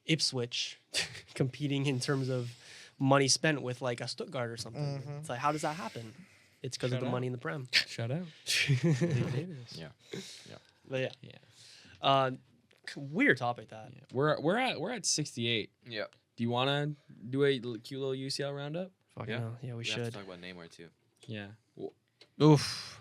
Ipswich competing in terms of money spent with like a Stuttgart or something. Mhm. It's like, how does that happen? It's because of Shout the out. money in the Prem. Shout out. Yeah. But yeah, Yeah. Weird topic that. Yeah. We're at 68. Yeah. Do you want to do a cute little UCL roundup? Fucking Yeah. hell. Yeah, we We have to should. talk about Neymar too. Yeah. Oof.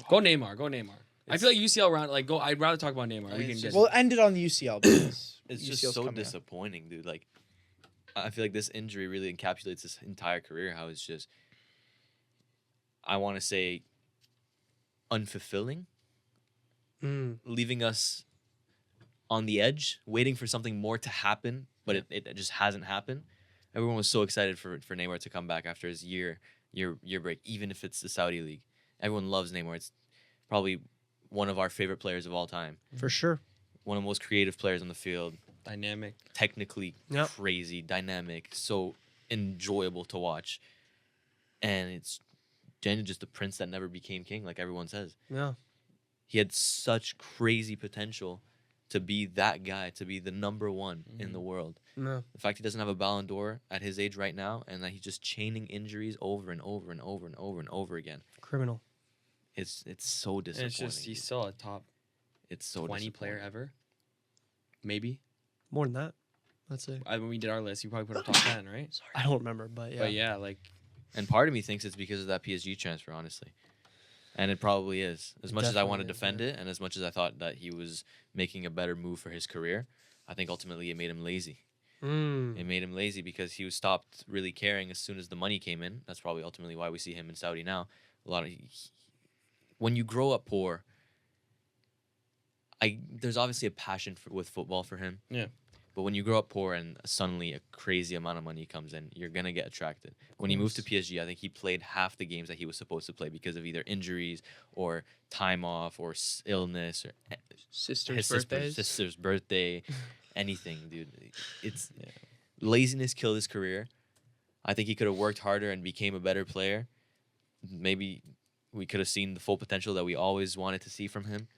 Go Neymar. Go Neymar. I feel like UCL round. Like go. I'd rather talk about Neymar. We It's can just- just. We'll end it on the UCL because It's UCL's just so coming up. disappointing, dude. Like, I feel like this injury really encapsulates his entire career. How it's just, I want to say, unfulfilling, leaving us on the edge, waiting for something more to happen, but it just hasn't happened. Everyone was so excited for Neymar to come back after his year break, even if it's the Saudi League. Everyone loves Neymar. It's probably one of our favorite players of all time. For sure. One of the most creative players on the field. Dynamic. Technically Yep. crazy, dynamic, so enjoyable to watch. And it's genuinely just the prince that never became king, like everyone says. Yeah. He had such crazy potential to be that guy, to be the number one in the world. No. The fact he doesn't have a Ballon d'Or at his age right now, and that he's just chaining injuries over and over and over and over and over again. Criminal. It's so And disappointing. it's just he's still a top it's so 20 player disappointing. ever. Maybe. More than that. That's it. When we did our list, you probably put him top 10, right? I don't remember, but yeah. But yeah, like And part of me thinks it's because of that PSG transfer, honestly. And it probably is. As much as I want to Definitely is, defend it, and as much as I thought that he was making a better move for his career, I think ultimately it made him lazy. It made him lazy because he was stopped really caring as soon as the money came in. That's probably ultimately why we see him in Saudi now. When you grow up poor, there's obviously a passion with football for him. Yeah. But when you grow up poor and suddenly a crazy amount of money comes in, you're going to get attracted. When he moved to PSG, I think he played half the games that he was supposed to play because of either injuries or time off or illness or Sister's birthdays. sister's birthday, anything, dude. It's laziness killed his career. I think he could have worked harder and became a better player. Maybe we could have seen the full potential that we always wanted to see from him.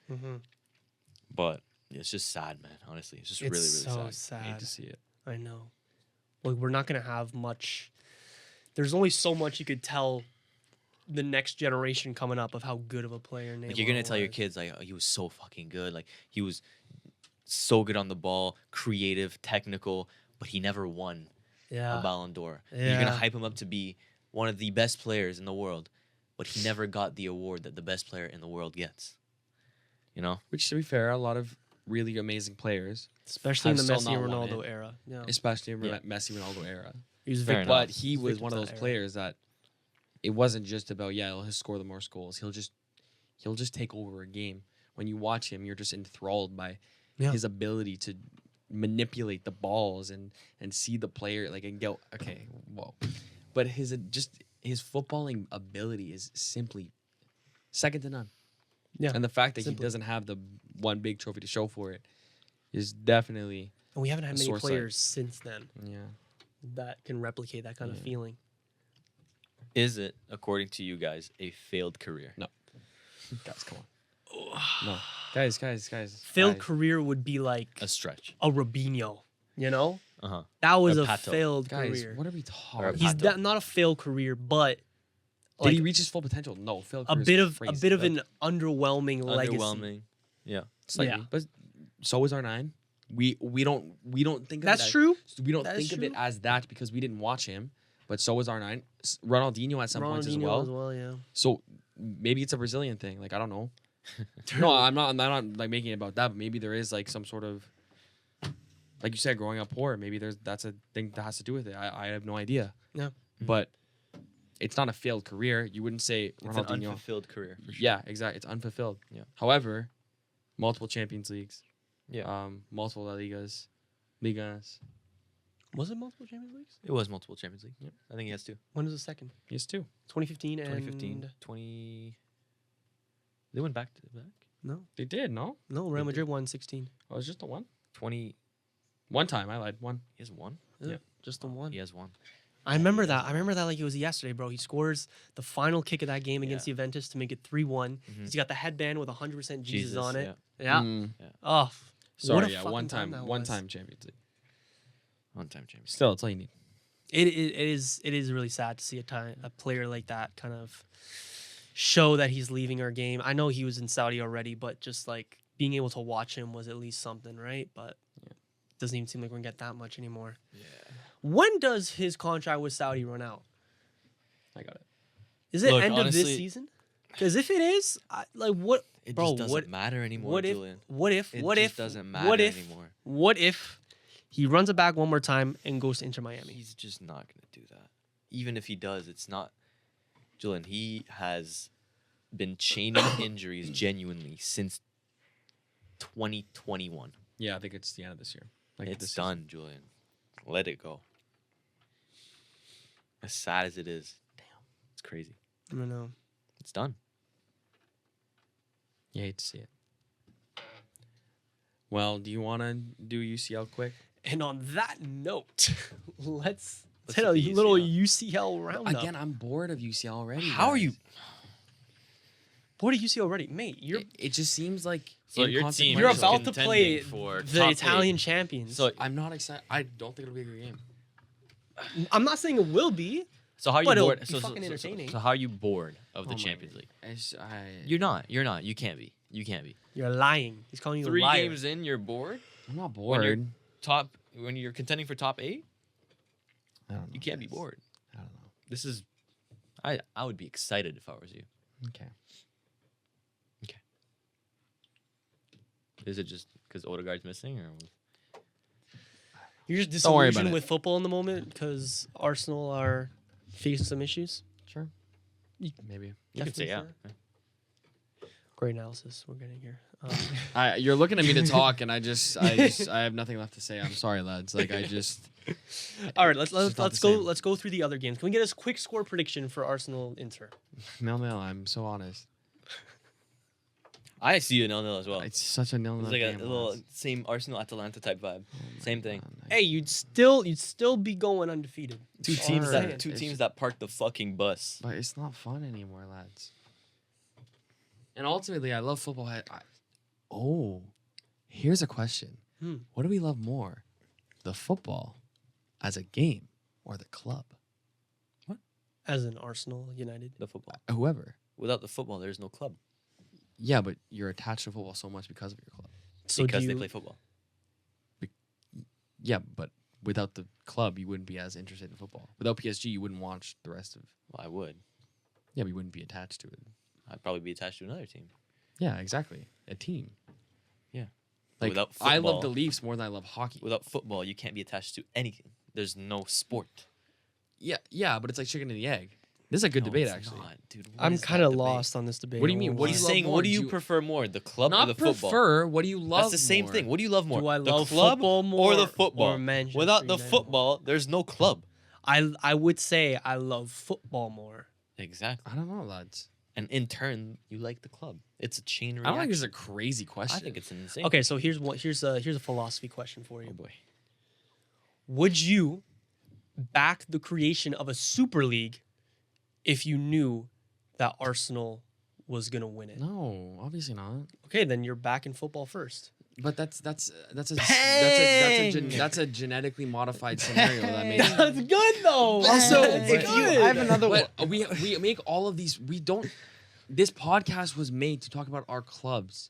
But it's just sad, man. Honestly, it's just really, really so sad. I hate to see it. I know. Like we're not gonna have much. There's only so much you could tell the next generation coming up of how good of a player Neymar Like you're gonna tell your was. kids like, oh, he was so fucking good. Like he was so good on the ball, creative, technical, but he never won a Yeah. Ballon d'Or. You're gonna Yeah. hype him up to be one of the best players in the world, but he never got the award that the best player in the world gets. You know? Which, to be fair, a lot of really amazing players, Especially in the I've Messi still and not won Ronaldo it. era. Yeah. especially in Yeah. Messi Ronaldo era. He was Fair victim. enough. But he was victim one to of those that era. players that it wasn't just about he'll score the more goals. he'll just take over a game. When you watch him, you're just enthralled by Yeah. his ability to manipulate the balls and see the player like and go, okay, whoa. But his footballing ability is simply second to none. Yeah, And the fact that simply. he doesn't have the one big trophy to show for it is definitely And we haven't had many Sore side. players since then yeah. that can replicate that kind of Yeah. feeling. Is it, according to you guys, a failed career? Guys, come on. No. Guys. Failed guys. career would be like A stretch. a Robinho, you know? Uh-huh. That was Or a Pato. failed Guys, career. what are we Or talking He's Pato. not a failed career, but Did he like reach his full potential? No. Failed a career is bit of crazy. an underwhelming legacy. Underwhelming. Yeah. Slightly. Yeah. But so is R9. We don't think of That's it as, true. we don't That think is of it true. as that because we didn't watch him. But so is R9. Ronaldinho at some points as Ronaldinho well. yeah. So maybe it's a Brazilian thing. Like I don't know. No, I'm not like making it about that. But maybe there is like some sort of, like you said, growing up poor. Maybe that's a thing that has to do with it. I have no idea. Yeah. But it's not a failed career. You wouldn't say It's an Ronaldinho. unfulfilled career. For sure. Yeah, exactly. It's unfulfilled. Yeah. However, multiple Champions Leagues. Yeah. Multiple La Ligas. Was it multiple Champions Leagues? It was multiple Champions League. Yep. I think he has two. When was the second? Yes, too. 2015 and 2015, 20. They went back to back. No, They did, no? no. Real Madrid won 16. Oh, it was just the one? 20. One time, I lied. One. He has one. Yeah. Just the one. He has one. I remember that. I remember that like it was yesterday, bro. He scores the final kick of that game against Juventus to make it 3-1. He's got the headband with 100% Jesus on it. Yeah. Mm, Oh, sorry, what a yeah. fucking One time time. that One was. time Champions League. One time Champions. Still, that's all you need. It is really sad to see a player like that kind of show that he's leaving our game. I know he was in Saudi already, but just like being able to watch him was at least something, right? But it doesn't even seem like we're gonna get that much anymore. Yeah. When does his contract with Saudi run out? I got it. Is it Look, end of this honestly- season? Because if it is, like what? It Bro, just doesn't what- matter anymore, What if? Julian. What if? It What just if? doesn't matter What if? anymore. What if he runs it back one more time and goes to Inter Miami? He's just not going to do that. Even if he does, it's not. Julian, he has been chaining injuries genuinely since 2021. Yeah, I think it's the end of this year. Like It's this season. done, Julian. Let it go. As sad as it is, damn, it's crazy. I don't know. It's done. You hate to see it. Well, do you want to do UCL quick? And on that note, let's Let's hit hit a the little UCL. UCL roundup. Again, I'm bored of UCL already. How are guys. you? What are UCL already, mate? You're It just seems like So your team you're is about to contending play for the top Italian 8. champions. So, I'm not excited. I don't think it'll be a good game. I'm not saying it will be. so how are you But it'll bored? be So, fucking entertaining. so how are you bored of Oh the my Champions God. League? You're not. You're not. You can't be. You can't be. You're lying. He's calling you 3 a liar. games in, you're bored. I'm not When you're bored. top, when you're contending for top 8, I don't know. you can't be guys. bored. I don't know. This is. I would be excited if I was you. Okay. Is it just because Odegaard's missing, or You're just Don't worry about disillusioned it. with football in the moment because Arsenal are facing some issues. Sure. Maybe. you could say yeah? Definitely Great analysis we're getting here. You're looking at me to talk, and I have nothing left to say. I'm sorry, lads. Like I just. All right, let's not let's the go same. let's go through the other games. Can we get a quick score prediction for Arsenal Inter? No. I'm so honest. I see a 0-0 as well. It's such a nil. It's like a little same Arsenal Atalanta type vibe. Same thing. Hey, you'd still be going undefeated. Two That's all teams I'm that saying. two It's teams just- that park the fucking bus. But it's not fun anymore, lads. And ultimately, I love football. Here's a question. Hmm. What do we love more? The football as a game or the club? As an Arsenal United. The football. Whoever. Without the football, there's no club Yeah, but you're attached to football so much because of your club. So because do they you, play football. Yeah, but without the club, you wouldn't be as interested in football. Without PSG, you wouldn't watch the rest of. Well, I would. Yeah, but you wouldn't be attached to it. I'd probably be attached to another team. Yeah, exactly. A team. Yeah. Like Without I love football- the Leafs more than I love hockey. Without football, you can't be attached to anything. There's no sport. Yeah, but it's like chicken and the egg. This is a good No, debate, it's actually. not, dude. What I'm is that kind of debate? lost on this debate. What do you mean? I won't What do lie. you He's love saying, more? what do Do you you- prefer more, the club or Not the football? prefer. What do you love? That's the same more? thing. What do you love more? Do I the love club football more or the or football? Manchester Without the United football, there's no club. I would say I love football more. Exactly. I don't know, lads. And in turn, you like the club. It's a chain I reaction. don't think this is a crazy question. I think it's insane. Okay, so here's a philosophy question for Oh you. boy. Would you back the creation of a super league if you knew that Arsenal was gonna win it? No, obviously not. Okay, then you're backing football first. But that's a Bang! that's a genetically modified scenario that makes. That's good though. Also, That's if you, good. I have another one. But we make all of these. We don't. This podcast was made to talk about our clubs.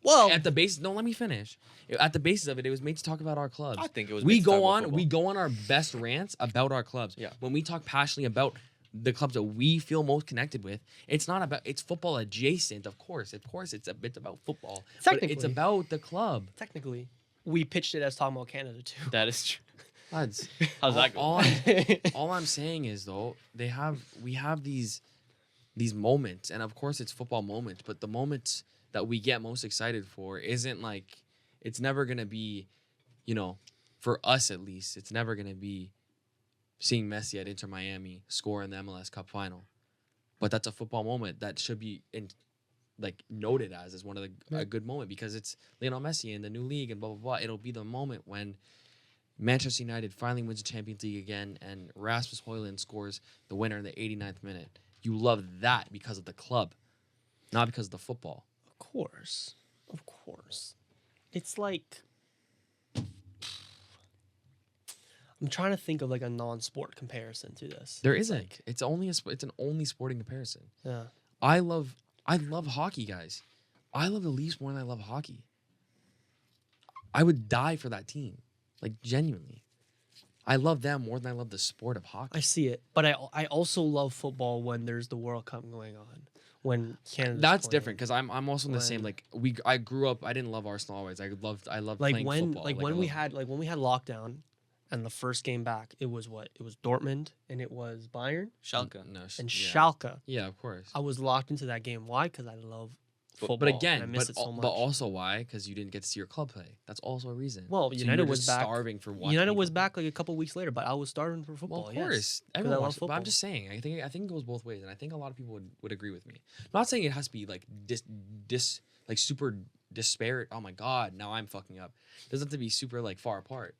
well, At the base, no, let me finish. At the basis of it, it was made to talk about our clubs. I think it was. We meant to talk go about on. football. We go on our best rants about our clubs. Yeah. When we talk passionately about the clubs that we feel most connected with, it's not about. It's football adjacent, of course. Of course, it's a bit about football. But it's Technically. about the club. technically, we pitched it as talking about Canada too. That is true. Lads, How's that going? all I'm saying is though, we have these moments, and of course it's football moments, but the moments that we get most excited for isn't like, it's never gonna be, for us at least, it's never gonna be seeing Messi at Inter Miami score in the MLS Cup final. But that's a football moment that should be noted as one of a good moment, because it's Lionel Messi in the new league and blah blah blah. It'll be the moment when Manchester United finally wins the Champions League again and Rasmus Højlund scores the winner in the 89th minute. You love that because of the club, not because of the football. Of course. It's like I'm trying to think of like a non-sport comparison to this. There isn't. It's an only sporting comparison. Yeah. I love hockey, guys. I love the Leafs more than I love hockey. I would die for that team, like genuinely. I love them more than I love the sport of hockey. I see it, but I also love football when there's the World Cup going on. When Canada. That's different because I'm also in the same, When- like I grew up. I didn't love Arsenal always. I loved Like playing when football. like I when we loved- had lockdown, and the first game back, it was what? It was Dortmund and it was Bayern Schalke. no and yeah. Schalke. Yeah, of course. I was locked into that game. Why? Because I love football. But and again, I miss it so much. but also why? Because you didn't get to see your club play. That's also a reason. Well, So you United were was just back. starving for watching. United your was club. back like a couple weeks later, but I was starving for football. Well, of yes. course, 'Cause I everyone love watched it, but I'm football. just saying. I think it goes both ways, and I think a lot of people would agree with me. I'm not saying it has to be like like super disparate. Oh my god, now I'm fucking up. It doesn't have to be super like far apart.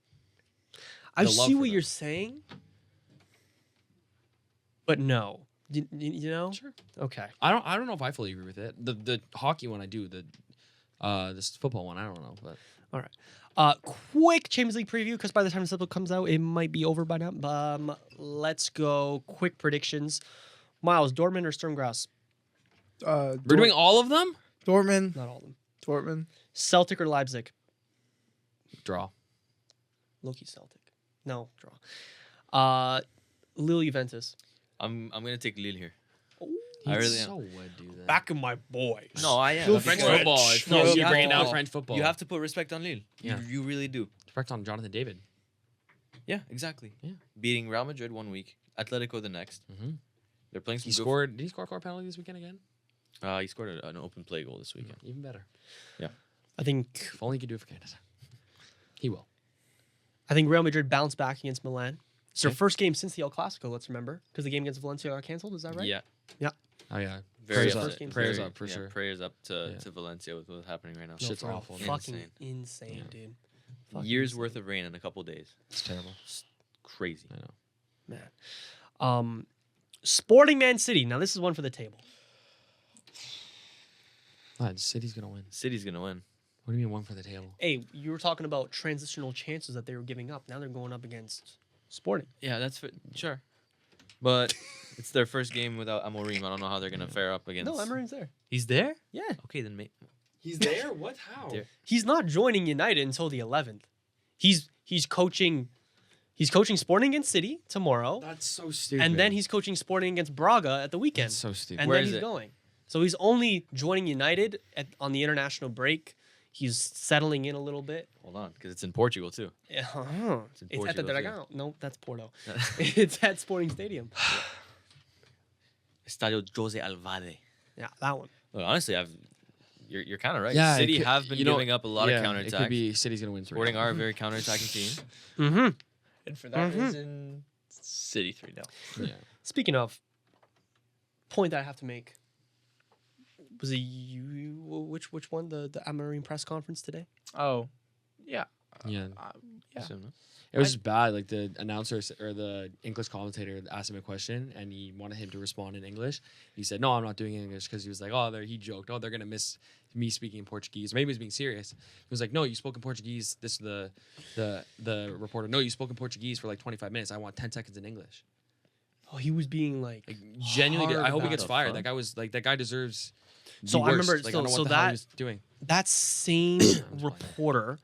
I the love see for what them. you're saying, but no. You know? Sure. Okay. I don't know if I fully agree with it. The hockey one I do. This football one I don't know, but All right. Quick Champions League preview because by the time this episode comes out, it might be over by now. Let's go. Quick predictions. Miles, Dortmund or Sturm Graz? we're doing all of them. Dortmund. Not all of them. Dortmund. Celtic or Leipzig? Draw. Loki Celtic. No, draw. Lille Juventus. I'm gonna take Lille here. He I really am. so would do that. Back in my boys. No, I am. Feel French French. football. It's No, no, you you're have bringing to- down no. French football. You have to put respect on Lille. Yeah. You really do. respect on Jonathan David. Yeah, exactly. Yeah. Beating Real Madrid 1 week, Atletico the next. Mm-hmm. They're playing some He good. scored. Did he score a penalty this weekend again? He scored an open play goal this weekend. Even better. I think If only he could do it for Canada. He will. Real Madrid bounced back against Milan. It's their Okay. first game since the El Clasico, let's remember. Because the game against Valencia got canceled, is that right? Yeah. Oh yeah. Very Prayers upset. First game. Prayers Very- up for yeah, sure. Prayers up to, Yeah. to Valencia with what's happening right now. No, Shit's for awful. Fucking Insane. insane, dude. Fucking Years insane. worth of rain in a couple days. It's terrible. Crazy. I know. Man. Sporting Man City. Now this is one for the table. City's gonna win. City's gonna win. What do you mean one for the table? Hey, you were talking about transitional chances that they were giving up. Now they're going up against Sporting. Yeah, sure. But it's their first game without Amorim. I don't know how they're gonna fare up against. No, Emery's there. He's there. Yeah. Okay, then mate. He's there. What? How? There. He's not joining United until the 11th. He's coaching Sporting against City tomorrow. That's so stupid. And then he's coaching Sporting against Braga at the weekend. That's so stupid. And Where then is he's it? going. So he's only joining United on the international break. He's settling in a little bit. Hold on, because it's in Portugal too. Yeah. It's in It's at the Portugal, too. Dragão. No, that's Porto. It's at Sporting Stadium. Estadio Jose Alvade. Yeah, that one. Look, honestly, you're kind of right. Yeah, City it could- have been you know, giving up a lot of It could counterattacks. be City's gonna win 3. Sporting are a very counterattacking team. Mm-hmm. And for that Mhm. reason, City 3-0. Yeah. Speaking of, point that I have to make. Was it you? Which one? The Amarine press conference today? Oh, yeah. Yeah. Yeah. It was just bad. Like the announcer or the English commentator asked him a question, and he wanted him to respond in English. He said, "No, I'm not doing English," because he was like, "Oh, he joked. Oh, they're gonna miss me speaking in Portuguese." Maybe he was being serious. He was like, "No, you spoke in Portuguese." This is the reporter. "No, you spoke in Portuguese for like 25 minutes. I want 10 seconds in English." Oh, he was being like Genuinely, hard I hope he about gets it. fired. That guy was like, that guy deserves. So the I remember- worst. Like, I don't know so what the hell he that- was doing. that same reporter.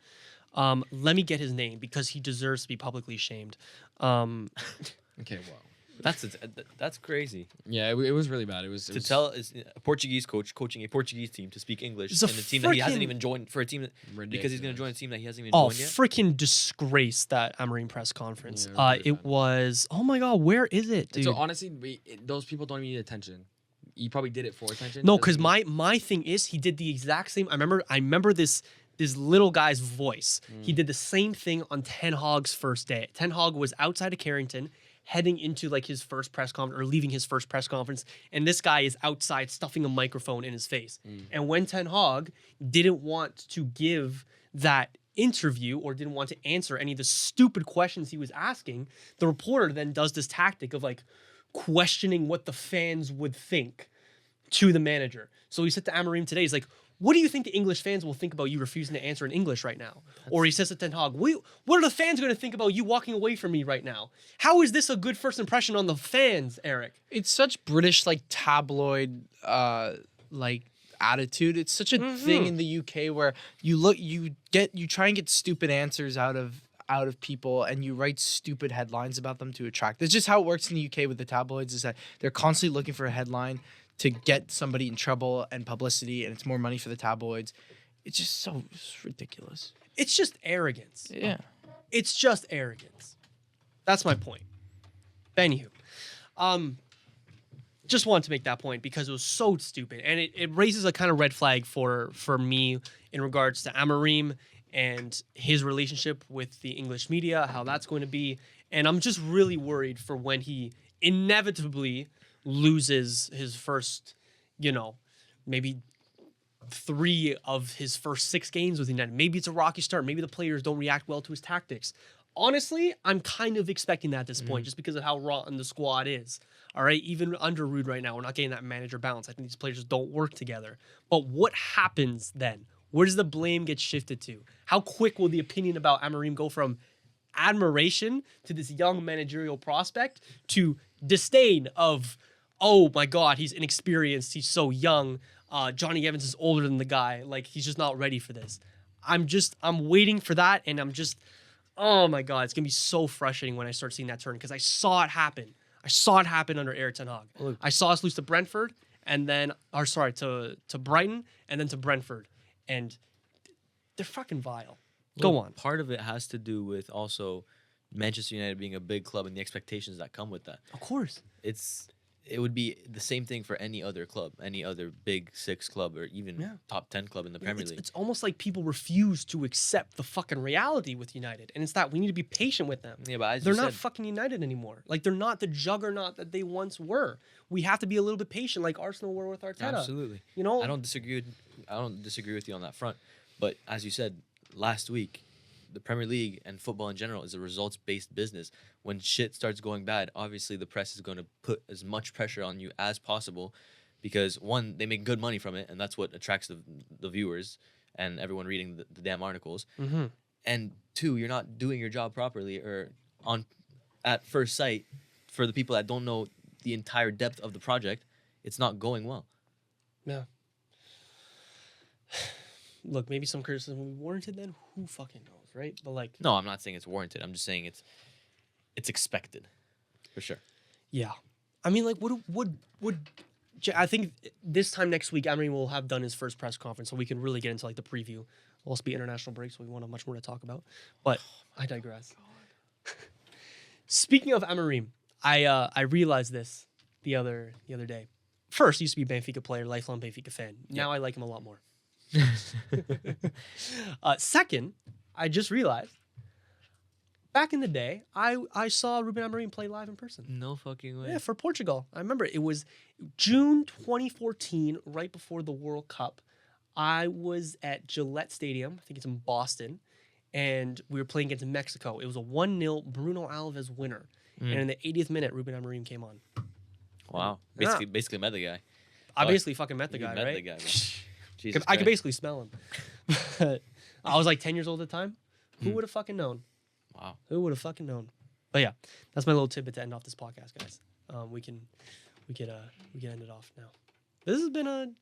Let me get his name because he deserves to be publicly shamed. Okay, wow. That's crazy. Yeah, it was really bad. It was To tell a Portuguese coach coaching a Portuguese team to speak English It's a in a team that he hasn't frickin- even joined for a team that, because he's going to ridiculous. join a team that he hasn't even Oh, joined yet. freaking disgrace that Amarine press conference. Yeah, it was really It bad. was. Oh my god, where is it, dude? So honestly, those people don't even need attention. You probably did it for attention. No, Doesn't because mean- my thing is he did the exact same. I remember this little guy's voice. He did the same thing on Ten Hag's first day. Ten Hag was outside of Carrington, heading into like his first press conference or leaving his first press conference, and this guy is outside stuffing a microphone in his face. And when Ten Hag didn't want to give that interview or didn't want to answer any of the stupid questions he was asking, the reporter then does this tactic of like questioning what the fans would think to the manager. So he said to Amorim today, he's like, "What do you think the English fans will think about you refusing to answer in English right now?" Or he says to Ten Hag, "What are the fans going to think about you walking away from me right now? How is this a good first impression on the fans, Eric?" It's such British like tabloid like attitude. It's such a thing in the UK where you try and get stupid answers out of people and you write stupid headlines about them to attract. That's just how it works in the UK with the tabloids, is that they're constantly looking for a headline to get somebody in trouble and publicity, and it's more money for the tabloids. It's just it's ridiculous. It's just arrogance. Yeah. It's just arrogance. That's my point. Anywho, just wanted to make that point because it was so stupid, and it raises a kind of red flag for me in regards to Amorim and his relationship with the English media, how that's going to be, and I'm just really worried for when he inevitably loses his first, maybe 3 of his first 6 games with United. Maybe it's a rocky start. Maybe the players don't react well to his tactics. Honestly, I'm kind of expecting that at this point just because of how rotten the squad is. All right, even under Rude right now, we're not getting that manager balance. I think these players just don't work together. But what happens then? Where does the blame get shifted to? How quick will the opinion about Amorim go from admiration to this young managerial prospect to disdain of, oh my God, he's inexperienced, he's so young, Johnny Evans is older than the guy, like he's just not ready for this. I'm waiting for that, and oh my God, it's gonna be so frustrating when I start seeing that turn because I saw it happen. I saw it happen under Eric Ten Hag. Look. I saw us lose to Brentford, to Brighton, and then to Brentford, and they're fucking vile. Go on. Part of it has to do with also Manchester United being a big club and the expectations that come with that. Of course. It would be the same thing for any other club, any other big 6 club, or even Yeah. top 10 club in the Premier League. It's almost like people refuse to accept the fucking reality with United, and it's that we need to be patient with them. Yeah, but as They're you not said, fucking United anymore. Like, they're not the juggernaut that they once were. We have to be a little bit patient, like Arsenal were with Arteta. absolutely. You know, I don't disagree with you on that front. But as you said last week, the Premier League and football in general is a results-based business. When shit starts going bad, obviously the press is going to put as much pressure on you as possible because, one, they make good money from it, and that's what attracts the viewers and everyone reading the damn articles. Mm-hmm. And 2, you're not doing your job properly or at first sight, for the people that don't know the entire depth of the project, it's not going well. Yeah. Look, maybe some criticism will be warranted then. Who fucking knows, right? But like, No, I'm not saying it's warranted. I'm just saying it's expected, for sure. yeah. I mean, like, I think this time next week, Emery will have done his first press conference, so we can really get into like the preview. It'll also be international break, so we won't have much more to talk about. But I digress. Speaking of Emery, I realized this the other day. first used to be a Benfica player, lifelong Benfica fan. Now I like him a lot more. Second, I just realized back in the day, I saw Ruben Amorim play live in person. No fucking way. Yeah, for Portugal. I remember it was June 2014, right before the World Cup. I was at Gillette Stadium. I think it's in Boston. And we were playing against Mexico. It was a 1-0 Bruno Alves winner. And in the 80th minute, Ruben Amorim came on. Wow. Yeah. Basically met the guy. I Oh, basically fucking met the You guy, met right? the guy, bro. Jesus I could Christ. basically smell him. I was like 10 years old at the time. Who would have fucking known? Wow. Who would have fucking known? But yeah, that's my little tidbit to end off this podcast, guys. We can end it off now. This has been an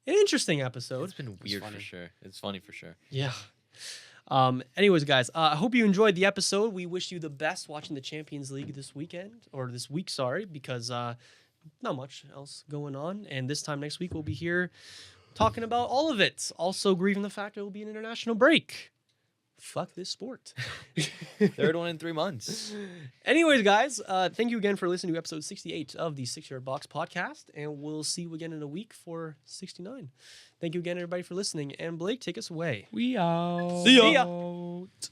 interesting episode. It's been weird for funny. sure. It's funny for sure. Yeah. Anyways, guys, I hope you enjoyed the episode. We wish you the best watching the Champions League this weekend, or this week, sorry, because not much else going on. And this time next week, we'll be here talking about all of it. Also grieving the fact it will be an international break. Fuck this sport. Third one in 3 months. Anyways, guys, thank you again for listening to episode 68 of the 6-Yard Box podcast, and we'll see you again in a week for 69. Thank you again, everybody, for listening. And Blake, take us away. We out. See ya. Out.